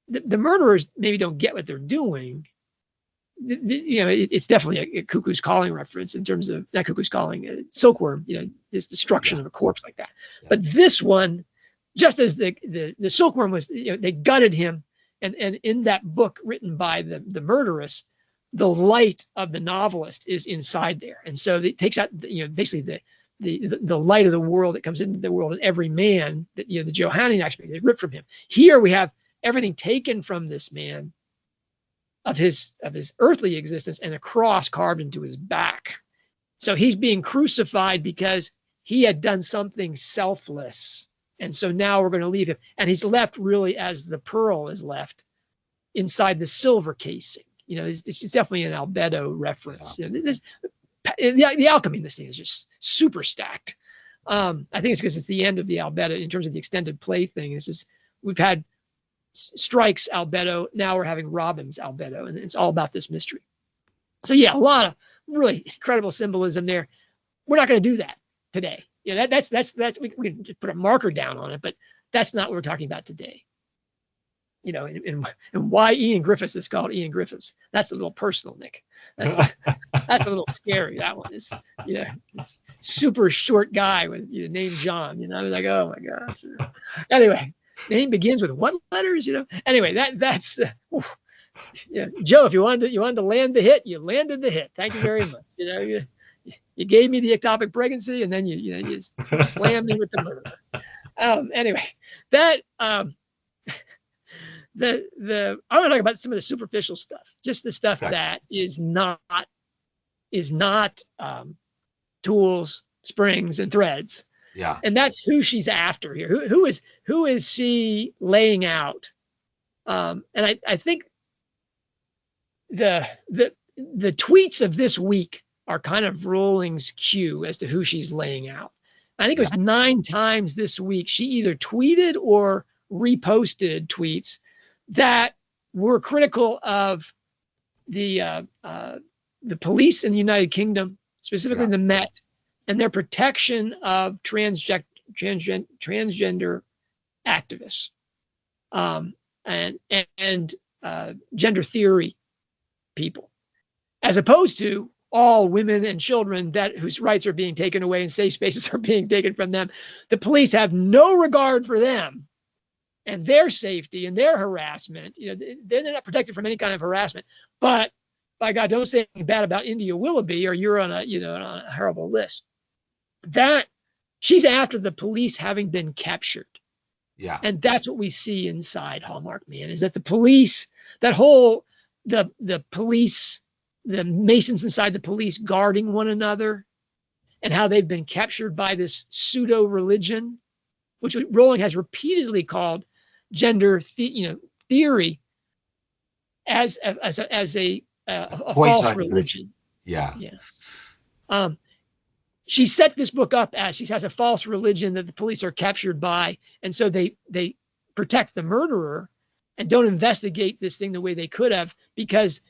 the murderers maybe don't get what they're doing. It's definitely a Cuckoo's Calling reference in terms of, not Cuckoo's Calling, Silkworm, this destruction of a corpse like that. Yeah. But this one, just as the Silkworm was, they gutted him, and in that book written by the murderess, the light of the novelist is inside there, and so it takes out basically the light of the world that comes into the world, and every man that the Johannine aspect is ripped from him. Here we have everything taken from this man of his earthly existence, and a cross carved into his back. So he's being crucified because he had done something selfless, and so now we're going to leave him, and he's left really as the pearl is left inside the silver casing. It's definitely an Albedo reference. Yeah. The alchemy in this thing is just super stacked. I think it's because it's the end of the Albedo in terms of the extended play thing. We've had Strike's Albedo, now we're having Robin's Albedo, and it's all about this mystery. So yeah, a lot of really incredible symbolism there. We're not going to do that today. That's we can just put a marker down on it, but that's not what we're talking about today. And why Ian Griffiths is called Ian Griffiths. That's a little personal, Nick. That's a little scary. That one is, this super short guy with named John. I was like, oh my gosh. Anyway, name begins with what letters? Anyway, that's Joe. If you wanted to land the hit, you landed the hit. Thank you very much. You gave me the ectopic pregnancy, and then you slammed me with the murder. Anyway, that. I want to talk about some of the superficial stuff, just the stuff that is not tools, springs, and threads. Yeah. And that's who she's after here. Who is she laying out? And I think the tweets of this week are kind of Rowling's cue as to who she's laying out. I think it was 9 times this week she either tweeted or reposted tweets that were critical of the police in the United Kingdom, specifically the Met, and their protection of transgender activists, and gender theory people, as opposed to all women and children whose rights are being taken away and safe spaces are being taken from them. The police have no regard for them and their safety and their harassment. They're not protected from any kind of harassment. But by God, don't say anything bad about India Willoughby, or you're on a horrible list. That she's after the police having been captured. Yeah. And that's what we see inside Hallmarked Man, is that the police, that whole the police, the Masons inside the police guarding one another, and how they've been captured by this pseudo religion, which Rowling has repeatedly called gender theory as a false religion. Yeah. She set this book up as she has a false religion that the police are captured by, and so they protect the murderer and don't investigate this thing the way they could have, because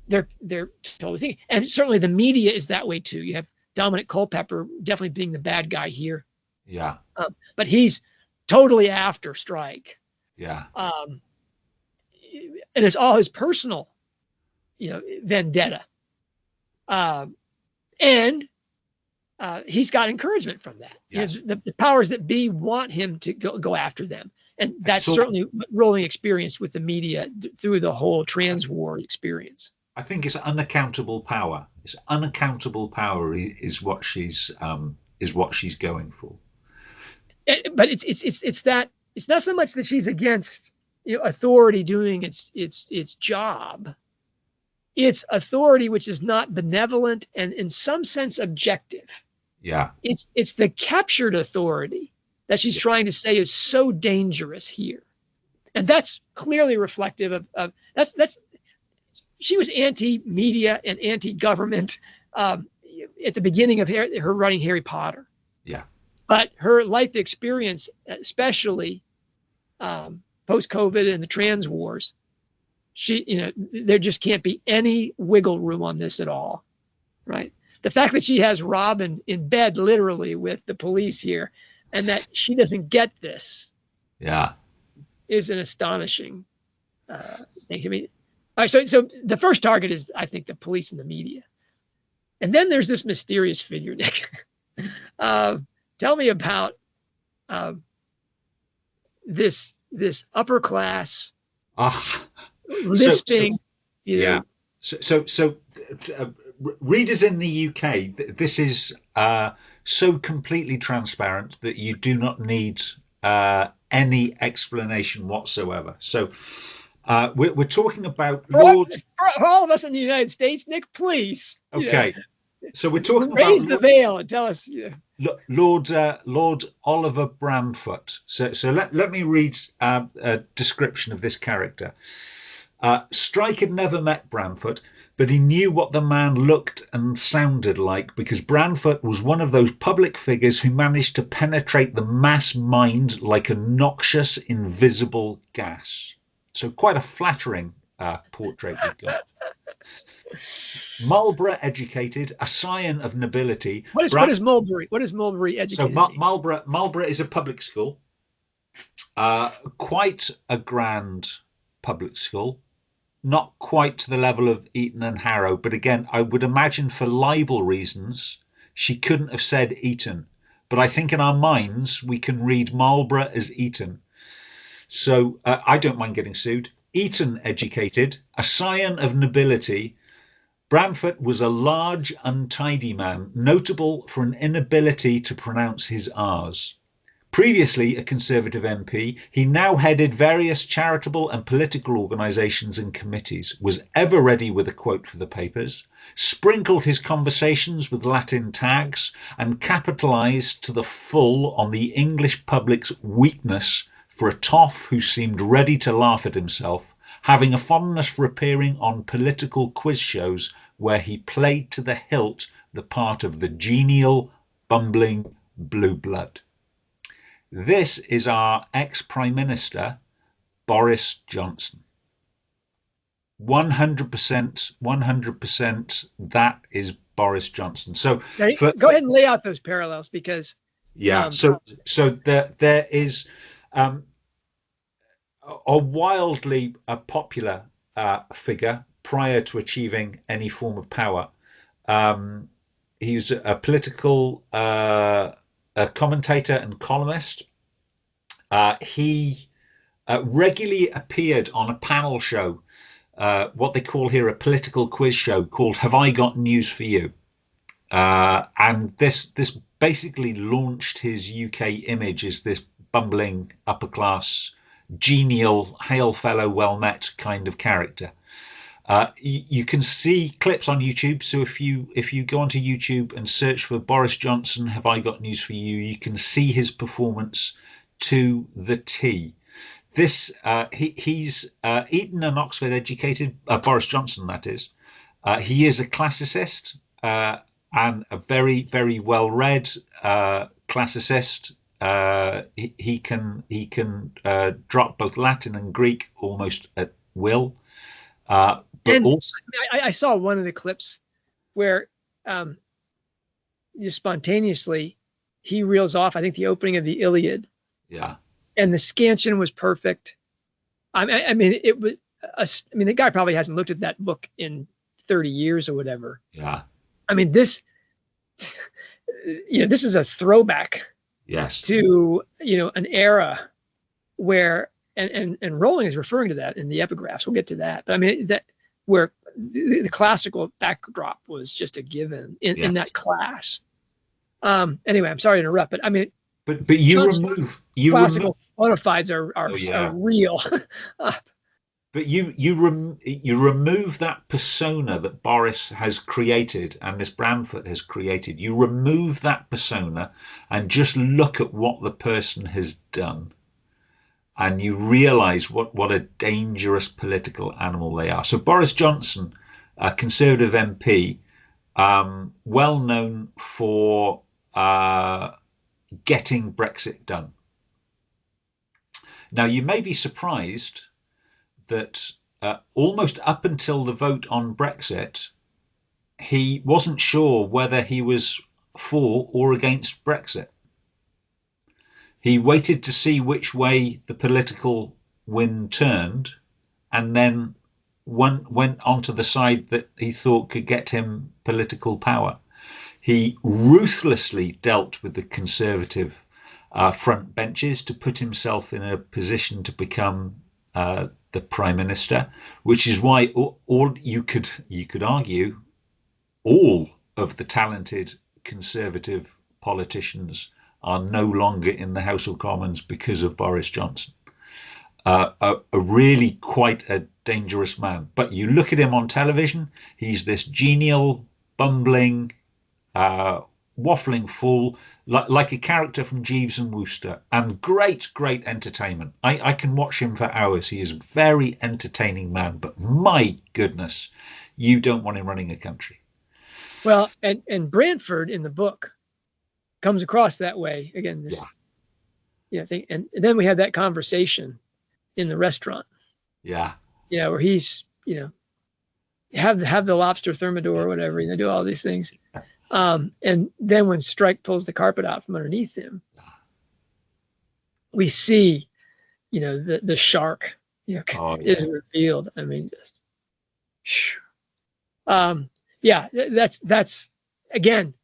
they're totally thinking. And certainly the media is that way too. You have Dominic Culpepper definitely being the bad guy here. Yeah. But he's totally after Strike. Yeah. And it's all his personal, vendetta. And he's got encouragement from that. Yeah. The powers that be want him to go after them. And that's certainly what Rowling experienced with the media through the whole trans war experience. I think it's unaccountable power. It's unaccountable power is what she's going for. But it's that it's not so much that she's against authority doing its job. It's authority which is not benevolent and in some sense objective. Yeah. It's the captured authority that she's trying to say is so dangerous here. And that's clearly reflective of that's she was anti-media and anti-government at the beginning of her writing Harry Potter. Yeah. But her life experience, especially post-COVID and the trans wars, there just can't be any wiggle room on this at all, right? the fact that she has Robin in bed literally with the police here, and that she doesn't get this, is an astonishing thing to me. All right, so the first target is, I think, the police and the media, and then there's this mysterious figure, Nick. Tell me about this upper class lisping. So readers in the UK, this is so completely transparent that you do not need any explanation whatsoever. So we're talking about Lord. For all of us in the United States, Nick, please. Okay. So we're talking raise about the veil and tell us. Lord Oliver Bramfoot. So let me read a description of this character. Strike had never met Bramfoot, but he knew what the man looked and sounded like, because Bramfoot was one of those public figures who managed to penetrate the mass mind like a noxious, invisible gas. So quite a flattering portrait we've got. Marlborough educated, a scion of nobility. What is Mulberry? What is Mulberry educated? So Marlborough is a public school, quite a grand public school. Not quite to the level of Eton and Harrow, but again, I would imagine for libel reasons, she couldn't have said Eton. But I think in our minds, we can read Marlborough as Eton. So I don't mind getting sued. Eton educated, a scion of nobility. Bramfoot was a large, untidy man, notable for an inability to pronounce his R's. Previously a Conservative MP, he now headed various charitable and political organisations and committees, was ever ready with a quote for the papers, sprinkled his conversations with Latin tags, and capitalised to the full on the English public's weakness for a toff who seemed ready to laugh at himself, having a fondness for appearing on political quiz shows where he played to the hilt the part of the genial, bumbling blue blood. This is our ex-Prime Minister, Boris Johnson. 100%, that is Boris Johnson. So go ahead and lay out those parallels, because so there is a wildly popular figure prior to achieving any form of power. He was a political a commentator and columnist. He regularly appeared on a panel show, what they call here a political quiz show, called Have I Got News for You? And this basically launched his UK image as this bumbling, upper class, genial, hail fellow, well met kind of character. You can see clips on YouTube. So if you go onto YouTube and search for Boris Johnson, Have I Got News for You? You can see his performance to the T. This he's Eton and Oxford educated, Boris Johnson, that is. He is a classicist and a very, very well read classicist. He can drop both Latin and Greek almost at will. But also, I saw one of the clips where just spontaneously he reels off, I think, the opening of the Iliad. Yeah. And the scansion was perfect. I mean, the guy probably hasn't looked at that book in 30 years or whatever. Yeah. I mean, this is a throwback. Yes. To, an era where, and Rowling is referring to that in the epigraphs. We'll get to that. But I mean, that where the classical backdrop was just a given in that class. Anyway, I'm sorry to interrupt, but I mean, but you remove classical bona fides are real. But you remove that persona that Boris has created and this Bramfoot has created. You remove that persona and just look at what the person has done, and you realise what a dangerous political animal they are. So Boris Johnson, a Conservative MP, well known for getting Brexit done. Now, you may be he wasn't sure whether he was for or against Brexit. He waited to see which way the political wind turned, and then went onto the side that he thought could get him political power. He ruthlessly dealt with the Conservative front benches to put himself in a position to become the Prime Minister, which is why all you could argue all of the talented Conservative politicians are no longer in the House of Commons because of Boris Johnson. A really quite a dangerous man. But you look at him on television, he's this genial, bumbling, waffling fool, like a character from Jeeves and Wooster, and great entertainment. I can watch him for hours. He is a very entertaining man, but my goodness, you don't want him running a country. Well, and Brantford in the book comes across that way again. This, thing, and then we had that conversation in the restaurant. Yeah, where he's have the lobster thermidor or whatever, do all these things. And then when Strike pulls the carpet out from underneath him, we see, the shark, is revealed. I mean, just, that's again,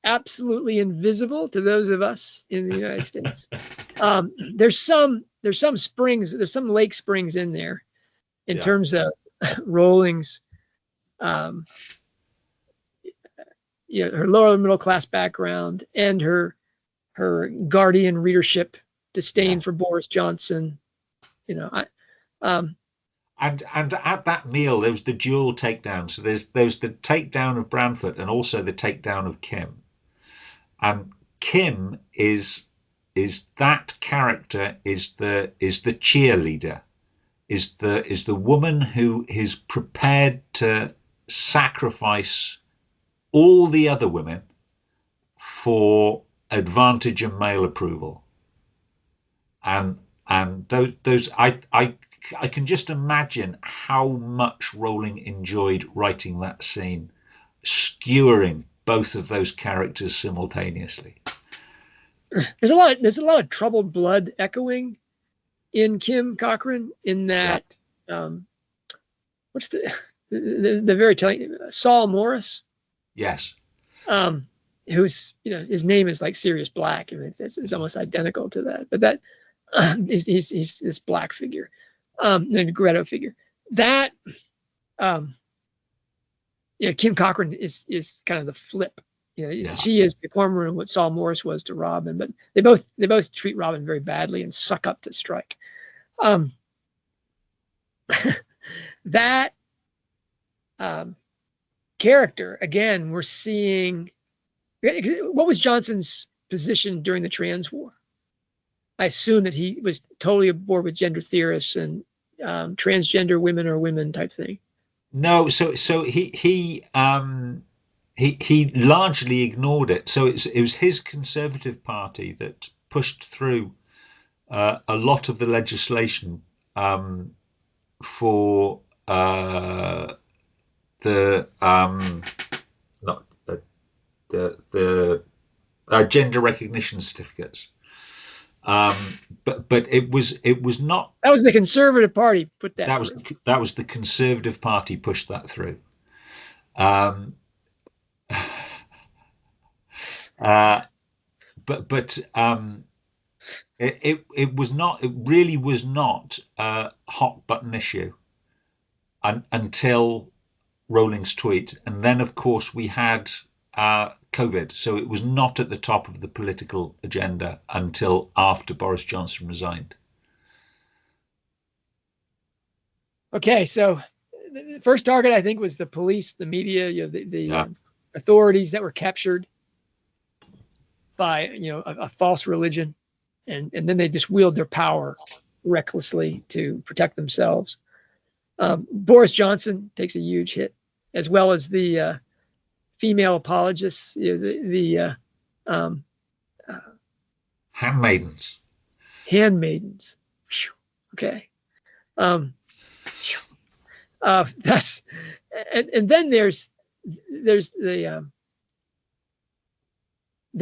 absolutely invisible to those of us in the United States. There's some springs, there's some lake springs in there in terms of Rowling's, her lower middle class background and her Guardian readership disdain for Boris Johnson. And at that meal, there was the dual takedown. So there's the takedown of Branford and also the takedown of Kim. And Kim is that character is the cheerleader, is the woman who is prepared to sacrifice all the other women for advantage and male approval. And those I can just imagine how much Rowling enjoyed writing that scene, skewering both of those characters simultaneously. There's a lot of troubled blood echoing in Kim Cochran in that. What's the very telling Saul Morris? Yes. Who's his name is like Sirius Black. I mean, it's almost identical to that. But that he's this black figure, the Greta figure. That Kim Cochran is kind of the flip. She is to Cormoran what Saul Morris was to Robin, but they both treat Robin very badly and suck up to Strike. That character again, we're seeing. What was Johnson's position during the trans war? I assume that he was totally aboard with gender theorists and transgender women are women type thing. No, so he largely ignored it. So it was his Conservative Party that pushed through a lot of the legislation for the gender recognition certificates. But it was not. That was the Conservative Party put that. That was the Conservative Party pushed that through. It was not. It really was not a hot button issue until Rowling's tweet, and then of course we had COVID, so it was not at the top of the political agenda until after Boris Johnson resigned. Okay, so the first target I think was the police, the media, the authorities that were captured by a false religion, and then they just wield their power recklessly to protect themselves. Boris Johnson takes a huge hit, as well as the female apologists, the handmaidens. Whew. Okay. That's and then there's there's the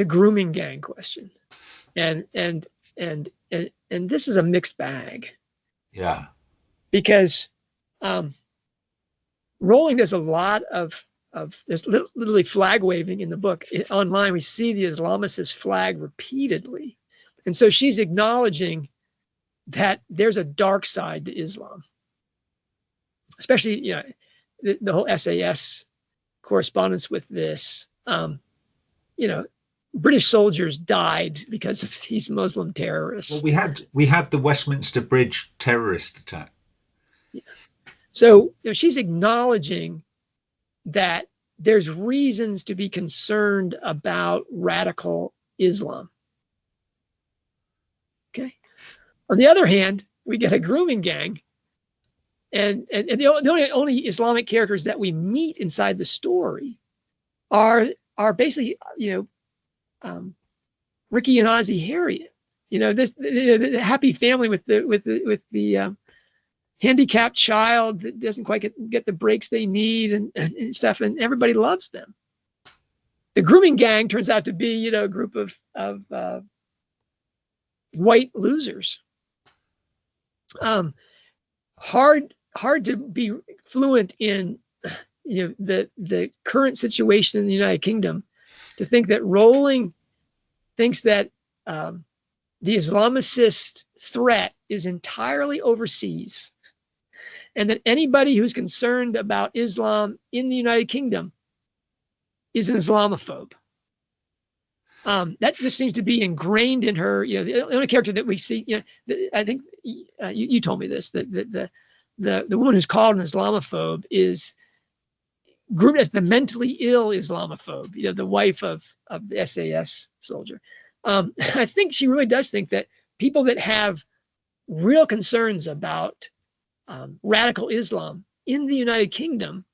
grooming gang question, and this is a mixed bag. Yeah. Because Rowling does a lot of there's literally flag waving in the book. Online, we see the Islamicist flag repeatedly. And so she's acknowledging that there's a dark side to Islam, especially, the whole SAS correspondence with this. British soldiers died because of these Muslim terrorists. Well, we had the Westminster Bridge terrorist attack. Yeah. So she's acknowledging that there's reasons to be concerned about radical Islam. Okay. On the other hand, we get a grooming gang, and the only Islamic characters that we meet inside the story are basically Ricky and Ozzie Harriet. The happy family with the handicapped child that doesn't quite get the breaks they need and stuff, and everybody loves them. The grooming gang turns out to be, a group of white losers. Hard to be fluent in, the current situation in the United Kingdom, to think that Rowling thinks that the Islamicist threat is entirely overseas, and that anybody who's concerned about Islam in the United Kingdom is an Islamophobe. That just seems to be ingrained in her. The only character that we see, I think you told me this, that the woman who's called an Islamophobe is grouped as the mentally ill Islamophobe, the wife of the SAS soldier. I think she really does think that people that have real concerns about radical Islam in the United Kingdom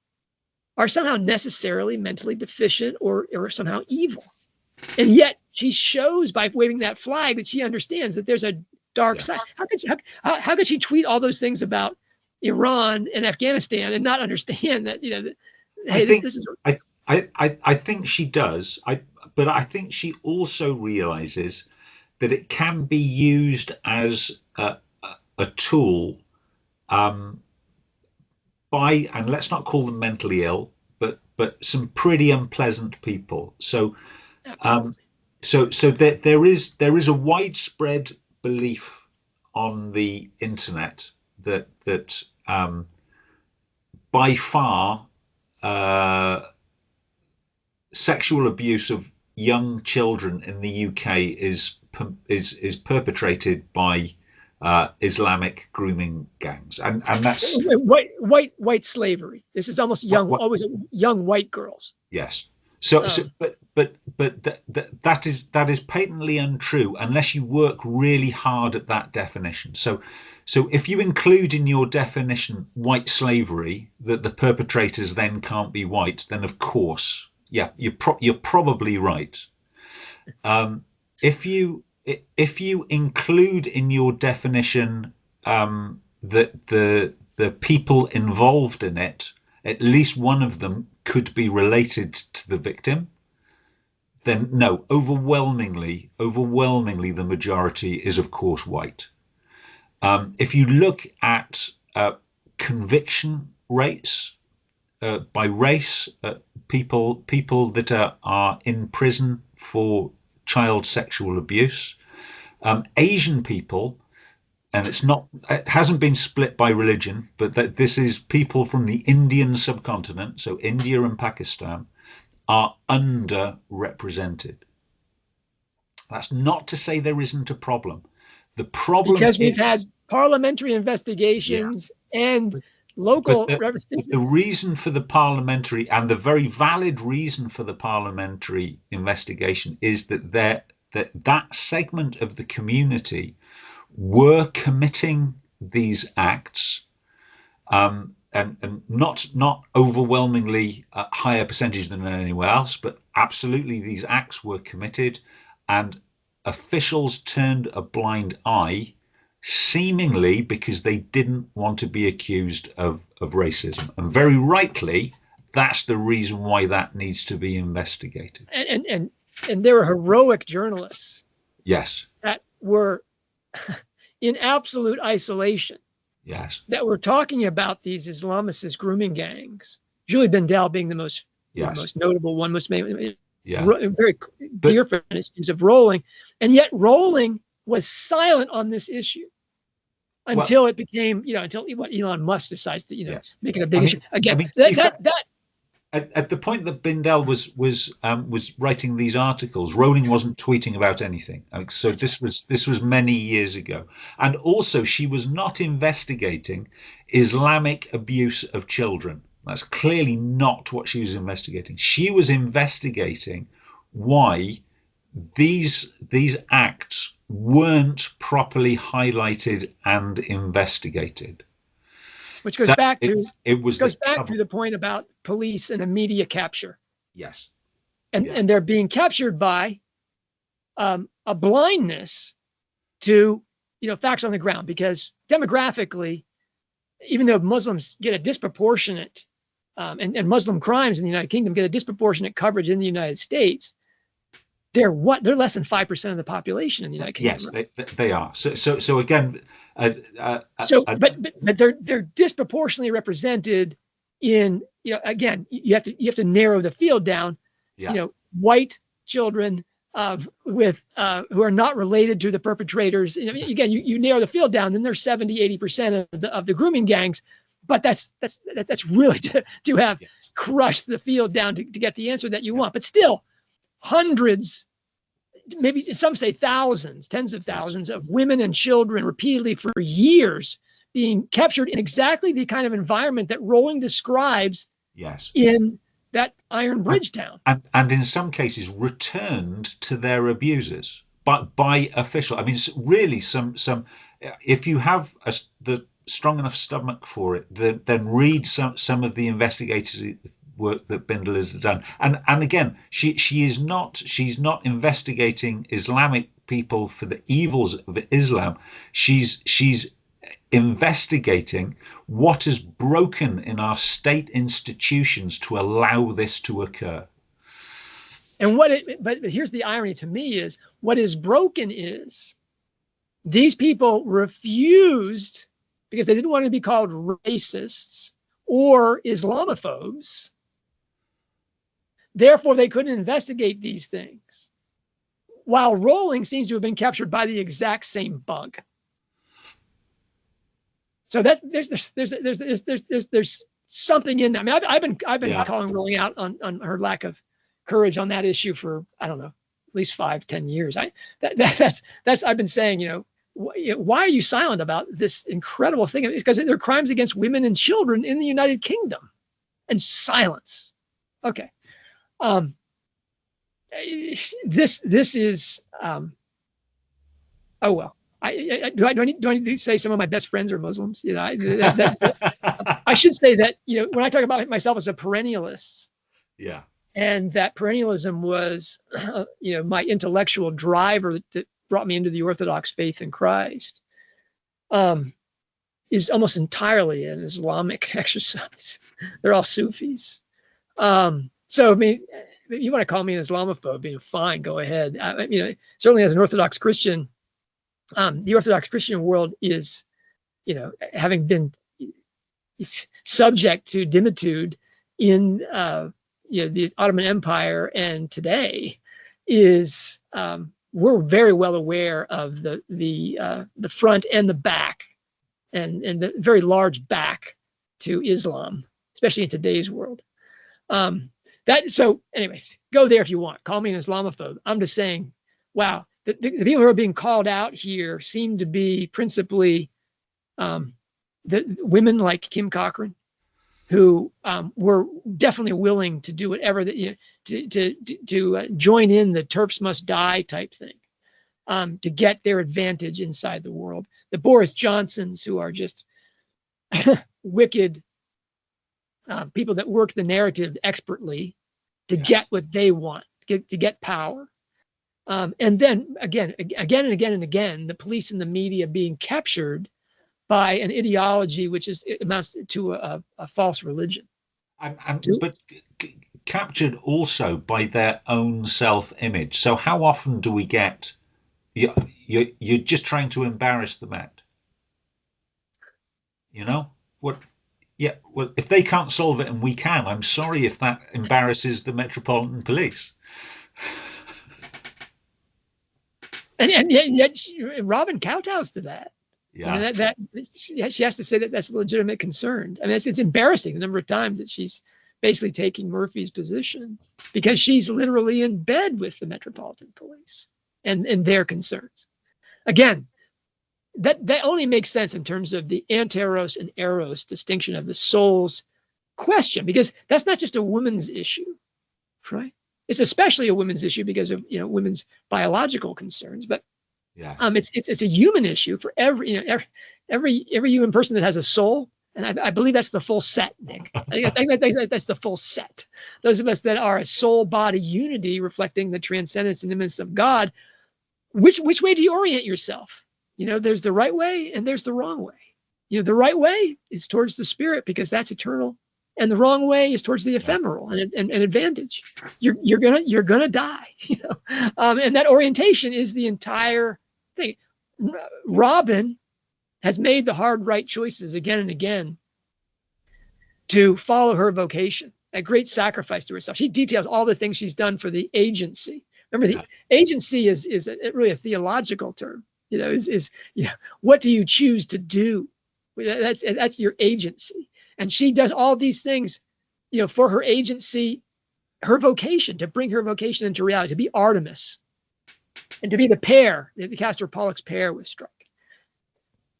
are somehow necessarily mentally deficient or somehow evil. And yet she shows by waving that flag that she understands that there's a dark side. How could she tweet all those things about Iran and Afghanistan and not understand that, I think she does. But I think she also realizes that it can be used as a tool by, and let's not call them mentally ill, but some pretty unpleasant people. So there is a widespread belief on the internet that by far sexual abuse of young children in the UK is perpetrated by Islamic grooming gangs, and that's white slavery. This is almost always young white girls. Yes. But that is patently untrue unless you work really hard at that definition. So if you include in your definition white slavery, that the perpetrators then can't be white, then of course, yeah, you're probably right. If you include in your definition that the people involved in it, at least one of them could be related to the victim, then no, overwhelmingly the majority is of course white. If you look at conviction rates by race, people that are in prison for child sexual abuse, Asian people, and it hasn't been split by religion, but that this is people from the Indian subcontinent, so India and Pakistan, are underrepresented. That's not to say there isn't a problem. The problem because we've had parliamentary investigations and local the reason for the parliamentary, and the very valid reason for the parliamentary investigation, is that that segment of the community were committing these acts, and not overwhelmingly a higher percentage than anywhere else, but absolutely these acts were committed, and officials turned a blind eye, seemingly because they didn't want to be accused of racism. And very rightly, that's the reason why that needs to be investigated. And there were heroic journalists Yes. that were in absolute isolation, Yes. that were talking about these Islamicist grooming gangs. Julie Bindel being the most notable one, very dear friend, it seems, of Rowling, and yet Rowling was silent on this issue until it became, until Elon Musk decides to, make it a big issue again. At the point that Bindel was writing these articles, Rowling wasn't tweeting about anything. So this was many years ago, and also she was not investigating Islamic abuse of children. That's clearly not what she was investigating. She was investigating why these acts weren't properly highlighted and investigated. Which goes back to the point about police and a media capture. Yes. And they're being captured by a blindness to facts on the ground, because demographically, even though Muslims get a disproportionate and Muslim crimes in the United Kingdom get a disproportionate coverage in the United States, they're less than 5% of the population in the United Kingdom. Yes, right? they are. So again, but they're disproportionately represented in, again, you have to narrow the field down. White children with who are not related to the perpetrators. Again, you narrow the field down, then there's 70-80% of the grooming gangs. But that's really to have crushed the field down to get the answer that you want. But still, hundreds, maybe some say thousands, tens of thousands of women and children repeatedly for years being captured in exactly the kind of environment that Rowling describes in that Iron Bridge town. And in some cases returned to their abusers by official. I mean, really some if you have the strong enough stomach for it, then read some of the investigative work that Bindel has done. And again, she's not investigating Islamic people for the evils of Islam. She's investigating what is broken in our state institutions to allow this to occur. And but here's the irony to me is what is broken is these people refused, because they didn't want to be called racists or Islamophobes. Therefore, they couldn't investigate these things. While Rowling seems to have been captured by the exact same bug. So there's something in that. I mean, I've been calling Rowling out on her lack of courage on that issue for, I don't know, at least 5-10 years. That's I've been saying, why are you silent about this incredible thing? Because there are crimes against women and children in the United Kingdom, and silence. Okay. This is oh well. Do I need to say some of my best friends are Muslims? I should say that when I talk about myself as a perennialist, and that perennialism was my intellectual driver that brought me into the Orthodox faith in Christ, is almost entirely an Islamic exercise. They're all Sufis. So I mean, if you want to call me an Islamophobe, fine, go ahead. Certainly as an Orthodox Christian, the Orthodox Christian world is, having been subject to dimitude in the Ottoman Empire and today, is we're very well aware of the front and the back, and the very large back to Islam, especially in today's world. So anyways, go there if you want. Call me an Islamophobe. I'm just saying, wow, the people who are being called out here seem to be principally the women like Kim Cochran, who were definitely willing to do whatever to join in the TERFs must die type thing, to get their advantage inside the world. The Boris Johnsons, who are just wicked people that work the narrative expertly to get what they want, to get power. And then again and again, the police and the media being captured by an ideology which amounts to a false religion. To, but captured also by their own self-image. So how often do we get you're just trying to embarrass them out? You know what? Yeah. Well, if they can't solve it and we can, I'm sorry if that embarrasses the Metropolitan Police. and yet Robin kowtows to that. I mean, Yeah. that she has to say that that's a legitimate concern. I mean, it's embarrassing the number of times that she's basically taking Murphy's position because she's literally in bed with the Metropolitan Police and their concerns. Again, that only makes sense in terms of the anteros and eros distinction of the soul's question, because that's not just a woman's issue, right? It's especially a women's issue because of women's biological concerns, but Yeah. It's a human issue for every human person that has a soul, and I believe that's the full set, Nick. I think that's the full set. Those of us that are a soul body unity, reflecting the transcendence and immanence of God. Which way do you orient yourself? There's the right way and there's the wrong way. The right way is towards the spirit because that's eternal, and the wrong way is towards the ephemeral and advantage. You're gonna die. And that orientation is the entire thing. Robin has made the hard right choices again and again to follow her vocation, a great sacrifice to herself. She details all the things she's done for the agency. Remember, the agency is really a theological term. What do you choose to do? That's your agency. And she does all these things, for her agency, her vocation, to bring her vocation into reality, to be Artemis, and to be the pair, the Castor Pollux pair with Strike.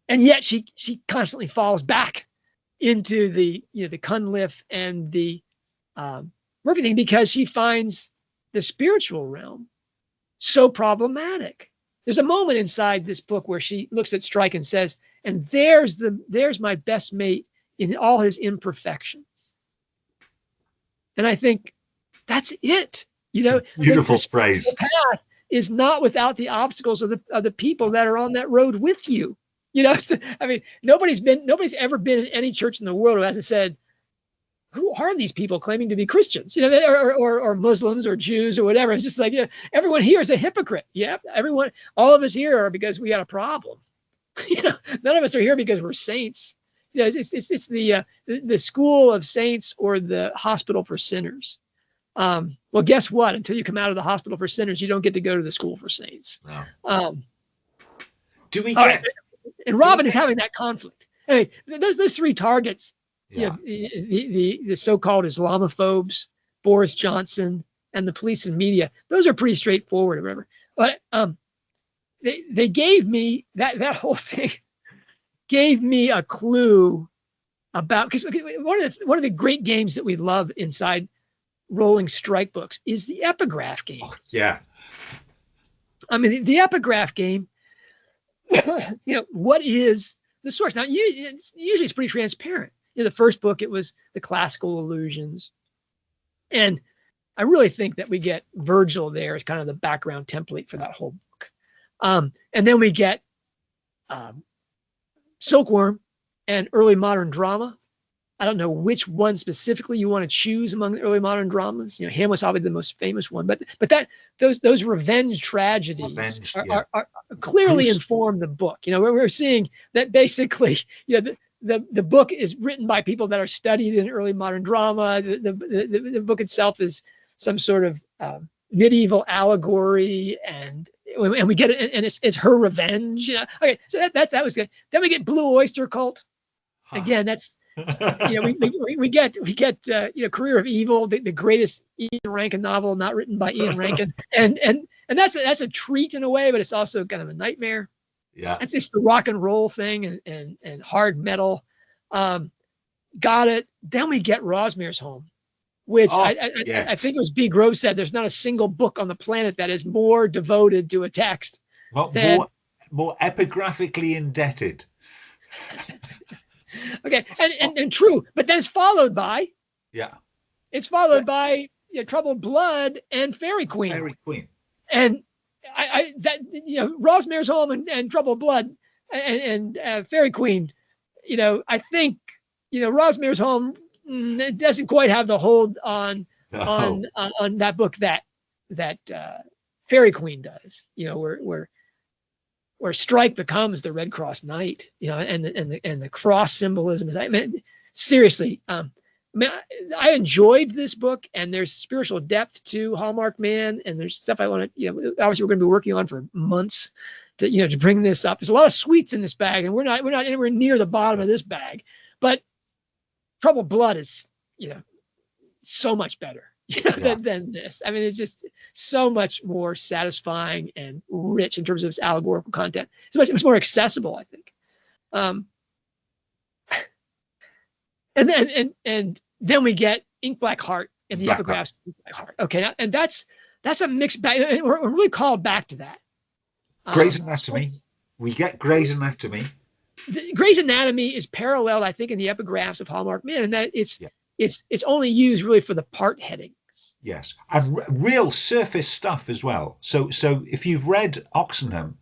And yet she constantly falls back into the Cunliffe and the Murphy thing because she finds the spiritual realm so problematic. There's a moment inside this book where she looks at Strike and says, "And there's my best mate in all his imperfections." And I think that's it. Beautiful phrase. The path is not without the obstacles of the people that are on that road with you. I mean, nobody's ever been in any church in the world who hasn't said, "Who are these people claiming to be Christians?" Or Muslims or Jews or whatever. It's just like, everyone here is a hypocrite. Yep, all of us here are because we got a problem. None of us are here because we're saints. It's the school of saints or the hospital for sinners. Well, guess what? Until you come out of the hospital for sinners, you don't get to go to the school for saints. No. Do we get? Right. And Robin is having that conflict. I mean, those three targets. Yeah. The so-called Islamophobes, Boris Johnson, and the police and media. Those are pretty straightforward, or whatever. But they gave me that whole thing gave me a clue about, because one of the great games that we love inside Rowling Strike books is the epigraph game. Oh, yeah. I mean, the epigraph game. What is the source? Now, usually it's pretty transparent. The first book, it was the classical allusions. And I really think that we get Virgil there as kind of the background template for that whole book. And then we get Silkworm and early modern drama. I don't know which one specifically you want to choose among the early modern dramas. Hamlet's probably the most famous one, but those revenge tragedies are clearly inform the book. We're seeing that basically, the book is written by people that are studied in early modern drama. The book itself is some sort of medieval allegory, and we get it, and it's her revenge. Okay, so that was good. Then we get Blue Oyster Cult. Again, that's we get Career of Evil, the greatest Ian Rankin novel not written by Ian Rankin, and that's a treat in a way, but it's also kind of a nightmare. Yeah, it's just the rock and roll thing and hard metal. Got it. Then we get Rosmere's Home, which I think it was B. Grove said there's not a single book on the planet that is more devoted to a text. More epigraphically indebted. Okay, and true, but then it's followed by Troubled Blood and Fairy Queen. And Rosmere's Home and Troubled Blood and Fairy Queen. I think Rosmere's Home it doesn't quite have the hold on No. on that book that Fairy Queen does. You know, where Strike becomes the Red Cross Knight. You know, and the cross symbolism is. I mean, seriously, I enjoyed this book, and there's spiritual depth to Hallmarked Man, and there's stuff I want to, you know, obviously we're going to be working on for months to, you know, to bring this up. There's a lot of sweets in this bag, and we're not anywhere near the bottom of this bag, but Troubled Blood is, you know, so much better, you know, Yeah. than this. I mean, it's just so much more satisfying and rich in terms of its allegorical content. It's much more accessible, I think. And then we get Ink Black Heart and the epigraphs. Ink Black Heart. Okay, and that's a mixed bag. We're really called back to that. Grey's Anatomy. We get Grey's Anatomy. Grey's Anatomy is paralleled, I think, in the epigraphs of Hallmarked Man, and that it's only used really for the part headings. Yes, and real surface stuff as well. So if you've read Oxenham,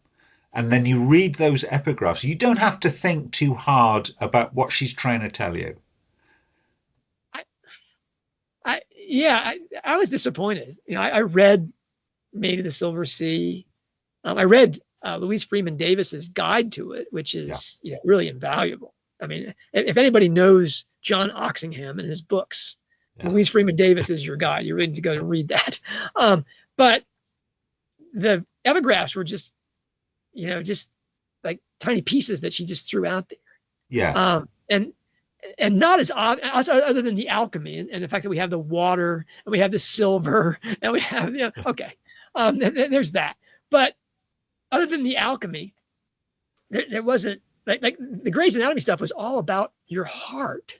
and then you read those epigraphs, you don't have to think too hard about what she's trying to tell you. I was disappointed. You know, I read Maid of the Silver Sea. I read Louise Freeman Davis's guide to it, which is really invaluable. I mean, if anybody knows John Oxenham and his books, Louise Freeman Davis is your guide. You really need to go to read that. But the epigraphs were just, you know, just like tiny pieces that she just threw out there. Yeah. And not as obvious, other than the alchemy and the fact that we have the water and we have the silver and we have, you know, okay. There's that. But other than the alchemy, there wasn't like the Grey's Anatomy stuff was all about your heart,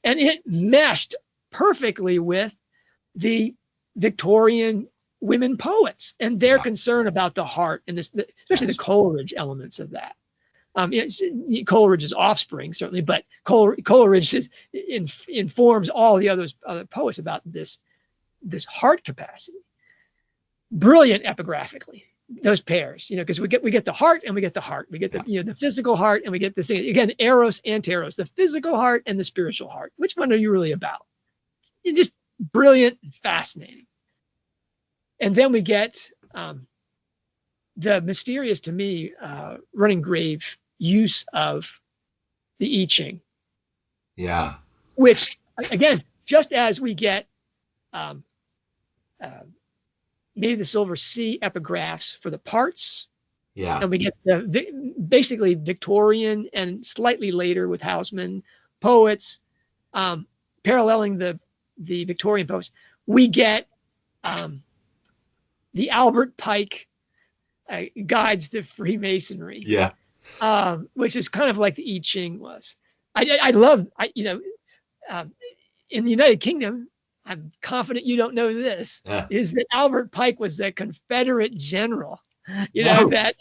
and it meshed perfectly with the Victorian women poets and their concern about the heart and this, especially the Coleridge elements of that. Coleridge's offspring certainly, but Coleridge informs all the other poets about this heart capacity. Brilliant epigraphically, those pairs, you know, because we get the heart and we get the heart. We get the physical heart and we get this thing again, eros and teros, the physical heart and the spiritual heart. Which one are you really about? It's just brilliant and fascinating. And then we get the mysterious, to me, Running Grave use of the I Ching. Yeah. Which, again, just as we get Maid of the Silver Sea epigraphs for the parts. Yeah. And we get basically Victorian and slightly later with Houseman poets paralleling the Victorian poets. We get the Albert Pike guides to Freemasonry. Yeah. Which is kind of like the I Ching was. I love, in the United Kingdom, I'm confident you don't know this, is that Albert Pike was a Confederate general. You know, that,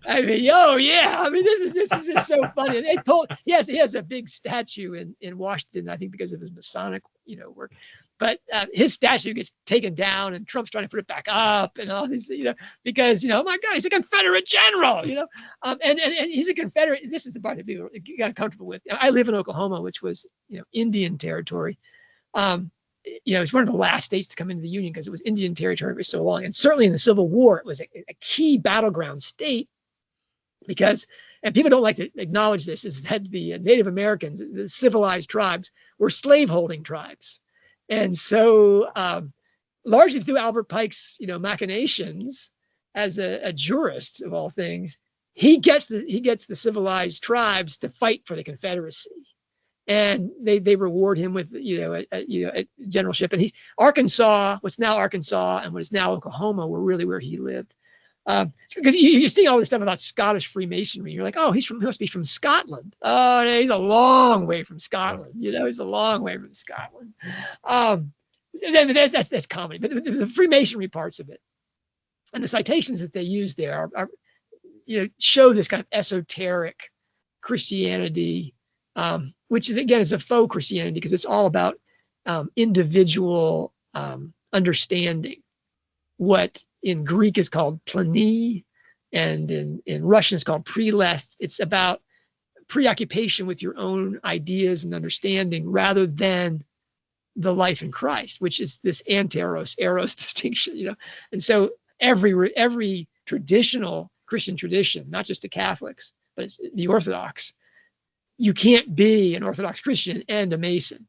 I mean, oh yeah, I mean, this is just so funny. And they told, yes, he has a big statue in Washington, I think because of his Masonic, you know, work. But his statue gets taken down and Trump's trying to put it back up and all this, you know, because, you know, oh my God, he's a Confederate general, you know, and he's a Confederate. This is the part that people got comfortable with. I live in Oklahoma, which was, you know, Indian territory. You know, it's one of the last states to come into the Union because it was Indian territory for so long. And certainly in the Civil War, it was a key battleground state because, and people don't like to acknowledge this, is that the Native Americans, the civilized tribes, were slaveholding tribes. And so largely through Albert Pike's, you know, machinations as a jurist of all things, he gets the civilized tribes to fight for the Confederacy. And they reward him with, you know, a generalship. And he's Arkansas, what's now Arkansas and what is now Oklahoma were really where he lived. Because you see all this stuff about Scottish Freemasonry. You're like, oh, he must be from Scotland. Oh, no, he's a long way from Scotland. You know, he's a long way from Scotland. That's comedy. But the Freemasonry parts of it and the citations that they use there are you know, show this kind of esoteric Christianity, which is, again, is a faux Christianity because it's all about individual understanding. What in Greek is called planie, and in Russian is called prelest. It's about preoccupation with your own ideas and understanding rather than the life in Christ, which is this anteros, eros distinction, you know. And so every traditional Christian tradition, not just the Catholics, but it's the Orthodox, you can't be an Orthodox Christian and a Mason.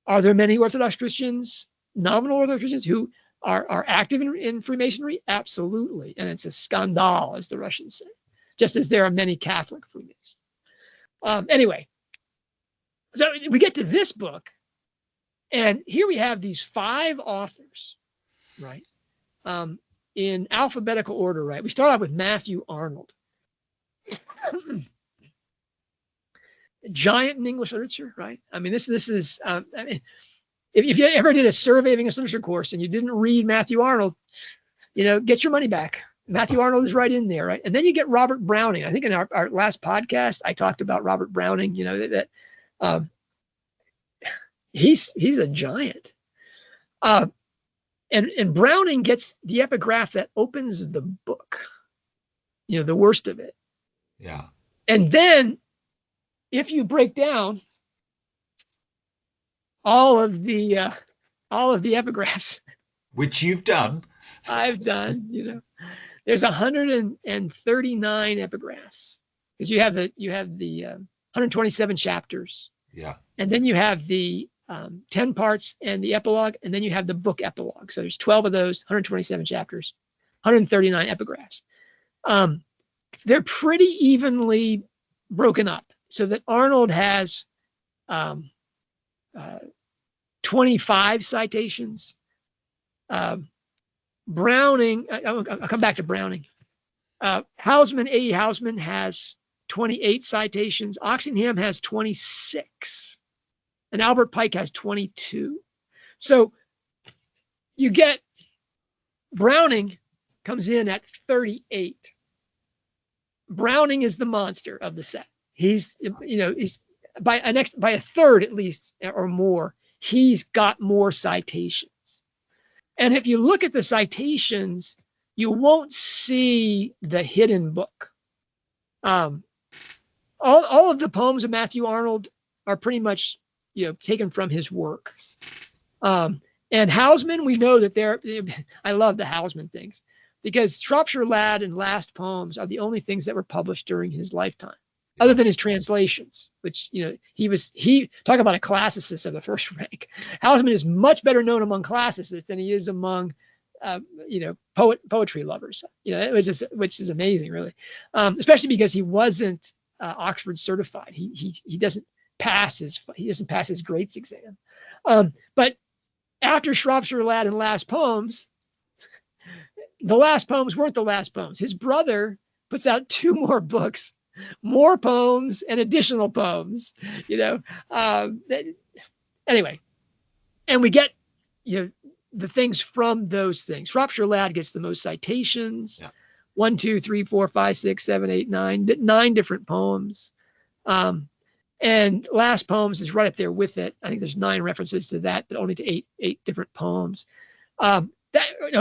Are there many Orthodox Christians, nominal Orthodox Christians, who are active in Freemasonry? Absolutely. And it's a scandal, as the Russians say, just as there are many Catholic Freemasons. Anyway, so we get to this book, and here we have these 5 authors, right? In alphabetical order, right? We start off with Matthew Arnold. Giant in English literature, right? I mean, this is, I mean, if you ever did a survey of English literature course and you didn't read Matthew Arnold, you know, get your money back. Matthew Arnold is right in there, right? And then you get Robert Browning. I think in our last podcast, I talked about Robert Browning, you know, that he's a giant. And Browning gets the epigraph that opens the book, you know, the worst of it. Yeah. And then if you break down all of the epigraphs, which you've done, I've done, you know, there's 139 epigraphs, because you have the 127 chapters. Yeah. And then you have the 10 parts and the epilogue, and then you have the book epilogue. So there's 12 of those, 127 chapters, 139 epigraphs. They're pretty evenly broken up, so that Arnold has 25 citations. Browning, I'll come back to Browning. Hausman, A.E. Hausman has 28 citations. Oxenham has 26. And Albert Pike has 22. So you get Browning comes in at 38. Browning is the monster of the set. He's by a third at least or more, he's got more citations. And if you look at the citations, you won't see the hidden book. All of the poems of Matthew Arnold are pretty much, you know, taken from his work. And Hausman, we know that I love the Hausman things, because Shropshire Lad and Last Poems are the only things that were published during his lifetime, other than his translations, which, you know, he talk about a classicist of the first rank. Hausman is much better known among classicists than he is among, you know, poetry lovers. You know, which is amazing, really, especially because he wasn't Oxford certified. He doesn't pass his Greats exam. But after Shropshire Lad and Last Poems, the Last Poems weren't the last poems. His brother puts out 2 more books, more poems and additional poems, you know. Anyway, and we get, you know, the things from those things. Shropshire Lad gets the most citations. Yeah. 1, 2, 3, 4, 5, 6, 7, 8, 9 different poems. And Last Poems is right up there with it. I think there's 9 references to that, but only to eight different poems.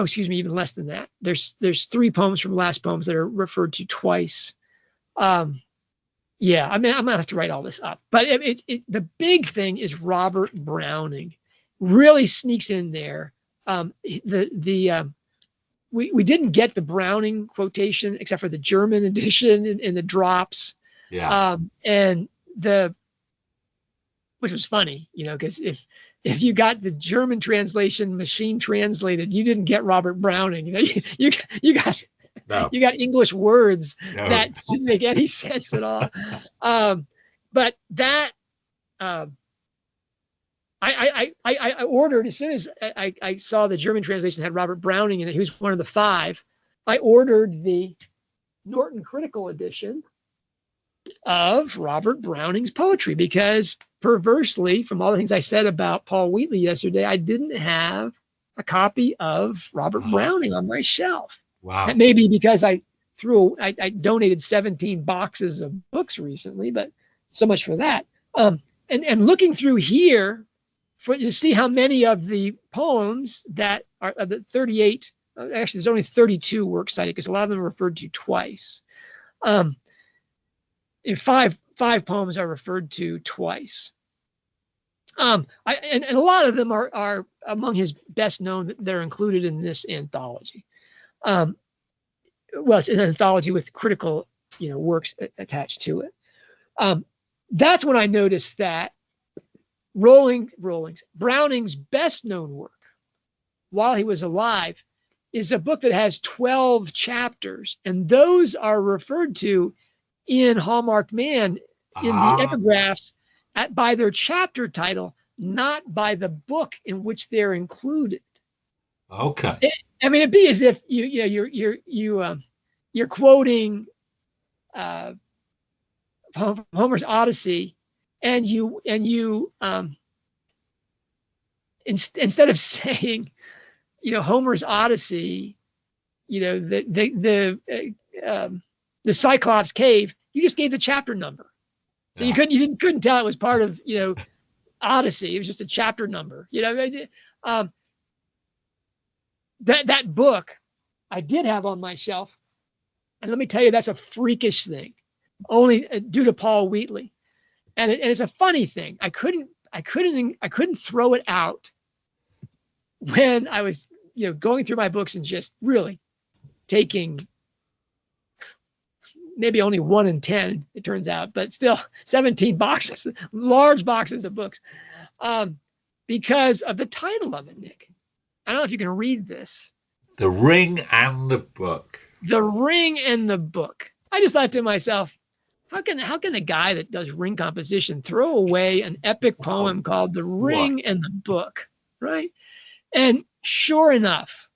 Even less than that. There's 3 poems from Last Poems that are referred to twice. Yeah, I mean, I'm gonna have to write all this up. But the big thing is Robert Browning really sneaks in there. We didn't get the Browning quotation except for the German edition in the drops. Yeah. Which was funny, you know, because if you got the German translation machine translated, you didn't get Robert Browning. You know, you got English words that didn't make any sense at all. But that I ordered, as soon as I saw the German translation had Robert Browning in it, he was one of the 5. I ordered the Norton Critical Edition of Robert Browning's poetry, because perversely, from all the things I said about Paul Wheatley yesterday, I didn't have a copy of Robert Browning on my shelf. Wow. That may be because I donated 17 boxes of books recently, but so much for that. And looking through here to see how many of the poems that are of the 38, actually there's only 32 works cited, because a lot of them are referred to twice. Five poems are referred to twice. And a lot of them are among his best known. They're included in this anthology. Well, it's an anthology with critical, works attached to it. That's when I noticed that Browning's best known work while he was alive is a book that has 12 chapters, and those are referred to in Hallmarked Man in the epigraphs by their chapter title, not by the book in which they're included. Okay. It'd be as if you're quoting Homer's Odyssey, and you instead of saying, Homer's Odyssey, the Cyclops cave, you just gave the chapter number. So you couldn't tell it was part of, Odyssey. It was just a chapter number, that book I did have on my shelf. And let me tell you, that's a freakish thing, only due to Paul Wheatley. And it's a funny thing. I couldn't throw it out when I was, going through my books and just really taking maybe only 1 in 10, it turns out, but still 17 boxes, large boxes of books, because of the title of it, Nick. I don't know if you can read this. The Ring and the Book. The Ring and the Book. I just thought to myself, how can the guy that does ring composition throw away an epic poem called The Ring and the Book, right? And sure enough,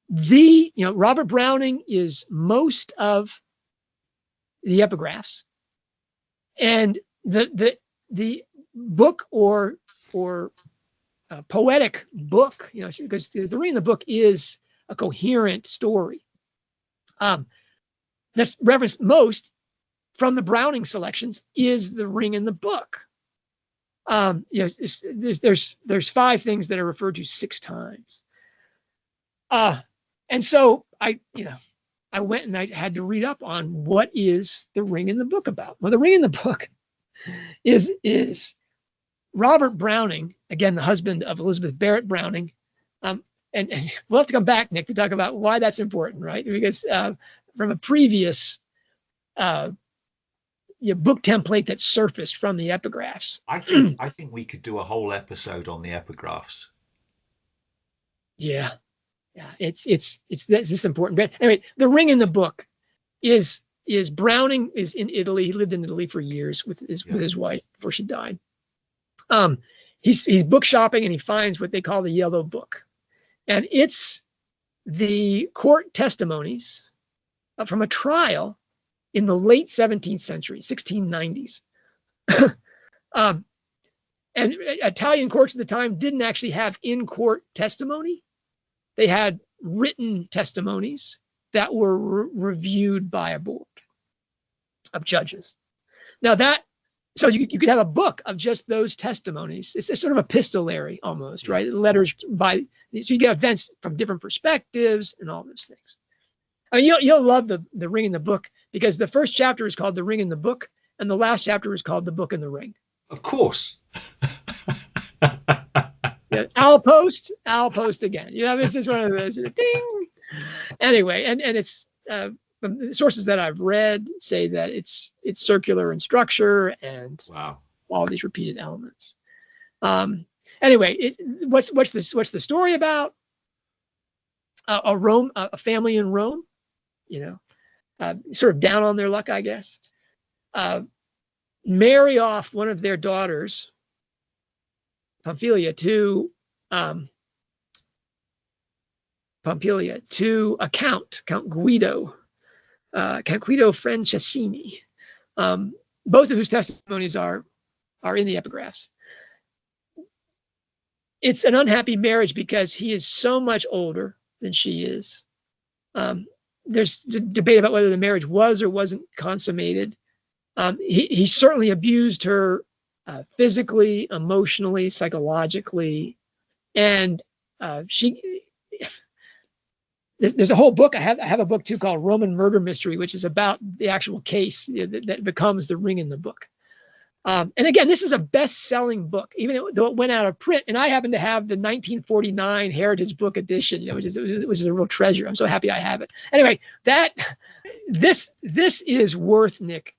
Robert Browning is most of the epigraphs, and the book or poetic book, because the Ring and the Book is a coherent story. That's referenced most from the Browning selections is the Ring and the Book. There's 5 things that are referred to 6 times. And so I went and I had to read up on what is the Ring and the Book about. Well, the Ring and the Book is Robert Browning, again, the husband of Elizabeth Barrett Browning. And we'll have to come back, Nick, to talk about why that's important, right? Because from a previous book template that surfaced from the epigraphs. I think we could do a whole episode on the epigraphs. Yeah, it's this important. But anyway, the Ring in the Book is Browning is in Italy. He lived in Italy for years with his wife before she died. He's book shopping and he finds what they call the Yellow Book, and it's the court testimonies from a trial in the late 17th century, 1690s. And Italian courts at the time didn't actually have in-court testimony. They had written testimonies that were reviewed by a board of judges. Now so you could have a book of just those testimonies. It's sort of epistolary almost, right? Letters so you get events from different perspectives and all those things. I mean, you'll love the Ring and the Book, because the first chapter is called The Ring and the Book, and the last chapter is called The Book and the Ring. Of course. Yeah, I'll post again. This is one of those ding. Anyway, and it's the sources that I've read say that it's circular in structure and all these repeated elements. Anyway, what's the story about? A family in Rome, sort of down on their luck, I guess. Marry off one of their daughters, Pompilia, to a Count Guido Franceschini, both of whose testimonies are in the epigraphs. It's an unhappy marriage because he is so much older than she is. There's debate about whether the marriage was or wasn't consummated. He certainly abused her physically, emotionally, psychologically, and there's a whole book. I have a book too called Roman Murder Mystery, which is about the actual case that becomes the Ring in the Book. And again, this is a best-selling book, even though it went out of print. And I happen to have the 1949 Heritage Book Edition, which is a real treasure. I'm so happy I have it. Anyway, this is worth, Nick,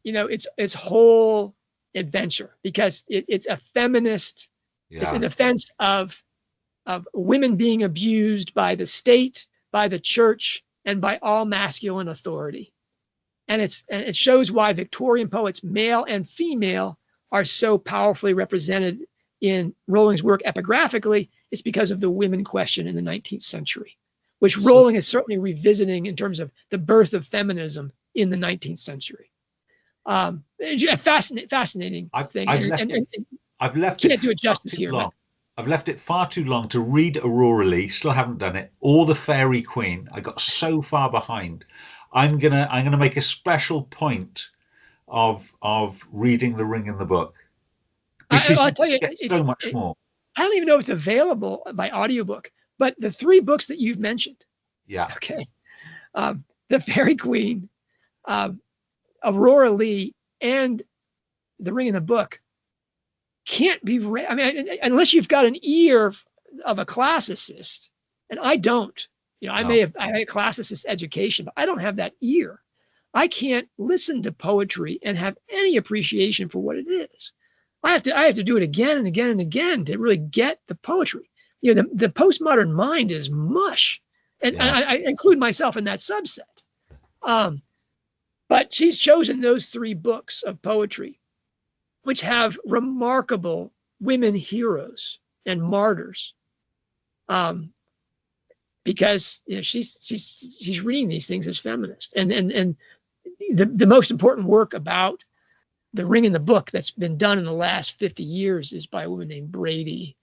its whole adventure, because it's a feminist. Yeah. It's a defense of women being abused by the state, by the church, and by all masculine authority. And it shows why Victorian poets, male and female, are so powerfully represented in Rowling's work epigraphically. It's because of the women question in the 19th century, which Rowling is certainly revisiting in terms of the birth of feminism in the 19th century. A fascinating thing. I've left can't do it justice here. I've left it far too long to read Aurora Leigh. Still haven't done it. Or the Fairy Queen. I got so far behind. I'm gonna make a special point of reading The Ring in the Book, because I'll tell you, get so much more. I don't even know if it's available by audiobook, but the 3 books that you've mentioned. Yeah. Okay. The Fairy Queen, Aurora Leigh, and The Ring in the Book can't be read. I mean, unless you've got an ear of a classicist, and I don't. I had a classicist education, but I don't have that ear. I can't listen to poetry and have any appreciation for what it is. I have to do it again and again and again to really get the poetry. The postmodern mind is mush, and I include myself in that subset. But she's chosen those 3 books of poetry, which have remarkable women heroes and martyrs. Because she's reading these things as feminist, and the most important work about The Ring in the Book that's been done in the last 50 years is by a woman named Brady,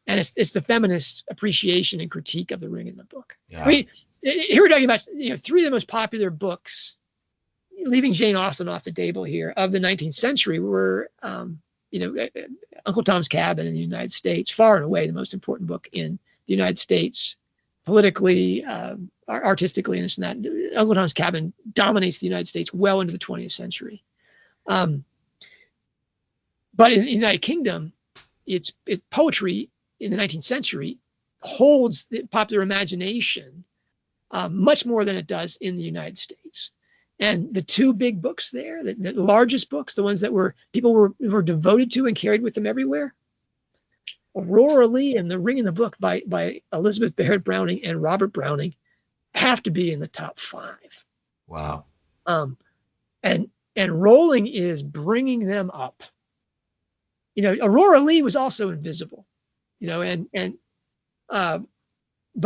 and it's the feminist appreciation and critique of The Ring in the Book. Yeah. I mean, here we're talking about 3 of the most popular books, leaving Jane Austen off the table here, of the 19th century were Uncle Tom's Cabin in the United States, far and away the most important book in the United States. Politically, artistically, and this and that. Uncle Tom's Cabin dominates the United States well into the 20th century. But in the United Kingdom, poetry in the 19th century holds the popular imagination much more than it does in the United States. And the 2 big books there, the largest books, the ones that people were devoted to and carried with them everywhere, Aurora Leigh and The Ring in the Book by Elizabeth Barrett Browning and Robert Browning have to be in the top 5. Wow. And Rowling is bringing them up. Aurora Leigh was also invisible, but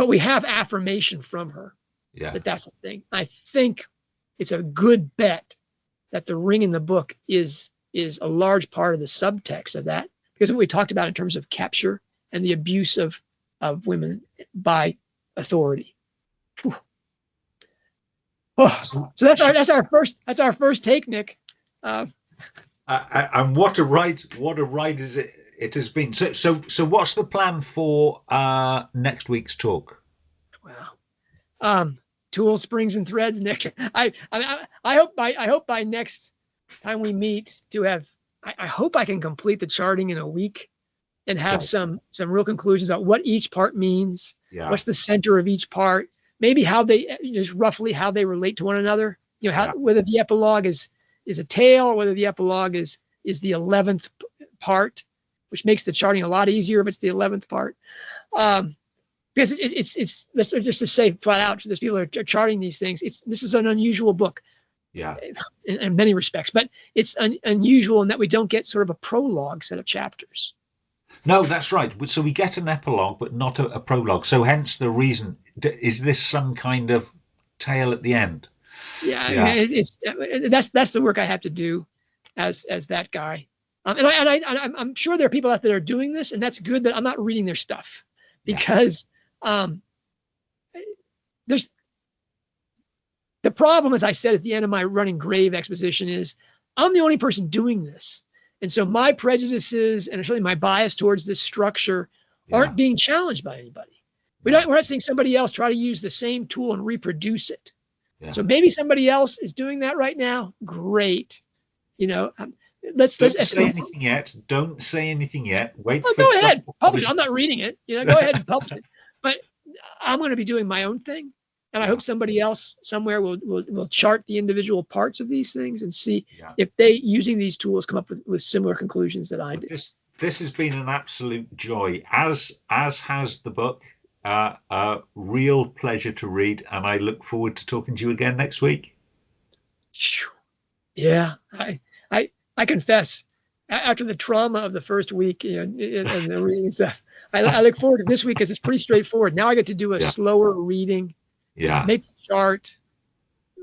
we have affirmation from her that's a thing. I think it's a good bet that The Ring in the Book is a large part of the subtext of that. Because of what we talked about in terms of capture and the abuse of women by authority. Oh, so that's our first take, Nick. And what a ride is it has been. So what's the plan for next week's talk? Wow. Tools, springs, and threads, Nick. I hope by next time we meet to have. I hope I can complete the charting in a week and have some real conclusions about what each part means. Yeah. What's the center of each part? Maybe how they just roughly how they relate to one another. Whether the epilogue is a tale, or whether the epilogue is the 11th part, which makes the charting a lot easier if it's the 11th part. Because it's let's just to say flat out, there's people that are charting these things. This is an unusual book. Yeah, in many respects, but it's unusual in that we don't get sort of a prologue set of chapters. No, that's right. So we get an epilogue, but not a prologue. So hence the reason. Is this some kind of tale at the end? Yeah. I mean, that's the work I have to do as that guy. I'm sure there are people out there that are doing this, and that's good that I'm not reading their stuff, because there's. The problem, as I said at the end of my Running Grave exposition, is I'm the only person doing this. And so my prejudices and certainly my bias towards this structure aren't being challenged by anybody. We're not seeing somebody else try to use the same tool and reproduce it. Yeah. So maybe somebody else is doing that right now. Great. let's Don't say anything yet. Don't say anything yet. Wait oh, for go the ahead, publish it. publish. I'm not reading it. Go ahead and publish it. But I'm going to be doing my own thing, and I hope somebody else somewhere will chart the individual parts of these things and see if they, using these tools, come up with similar conclusions that I did. This has been an absolute joy, as has the book. Real pleasure to read, and I look forward to talking to you again next week. Yeah, I confess, after the trauma of the first week and the reading stuff, I look forward to this week because it's pretty straightforward. Now I get to do a slower reading, make the chart,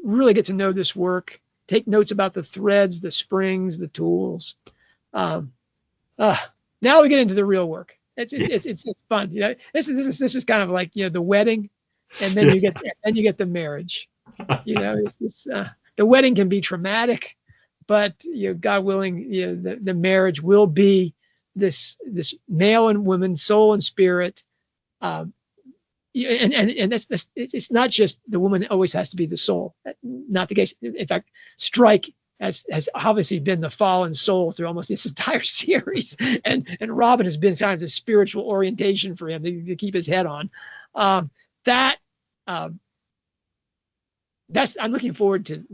really get to know this work, take notes about the threads, the springs, the tools. Now we get into the real work. It's fun. This is kind of like the wedding, and then you get the marriage. The wedding can be traumatic, but God willing, the marriage will be this male and woman, soul and spirit. And it's not just the woman always has to be the soul. Not the case. In fact, Strike has obviously been the fallen soul through almost this entire series, and Robin has been kind of the spiritual orientation for him to keep his head on. That's I'm looking forward to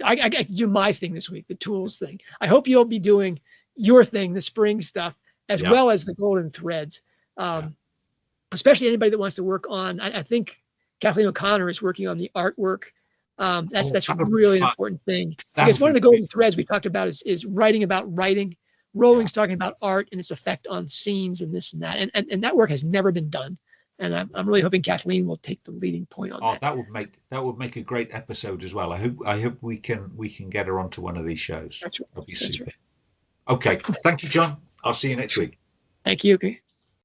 I get to do my thing this week, the tools thing. I hope you'll be doing your thing, the spring stuff, as well as the golden threads. Especially anybody that wants to work on. I think Kathleen O'Connor is working on the artwork. That's really an important thing, because one of the golden threads we talked about is writing about writing. Rowling's talking about art and its effect on scenes and this and that, and that work has never been done. And I'm really hoping Kathleen will take the leading point on that. That would make a great episode as well. I hope we can get her onto one of these shows. That's right. That'd be super. Right. Okay, thank you, John. I'll see you next week. Thank you.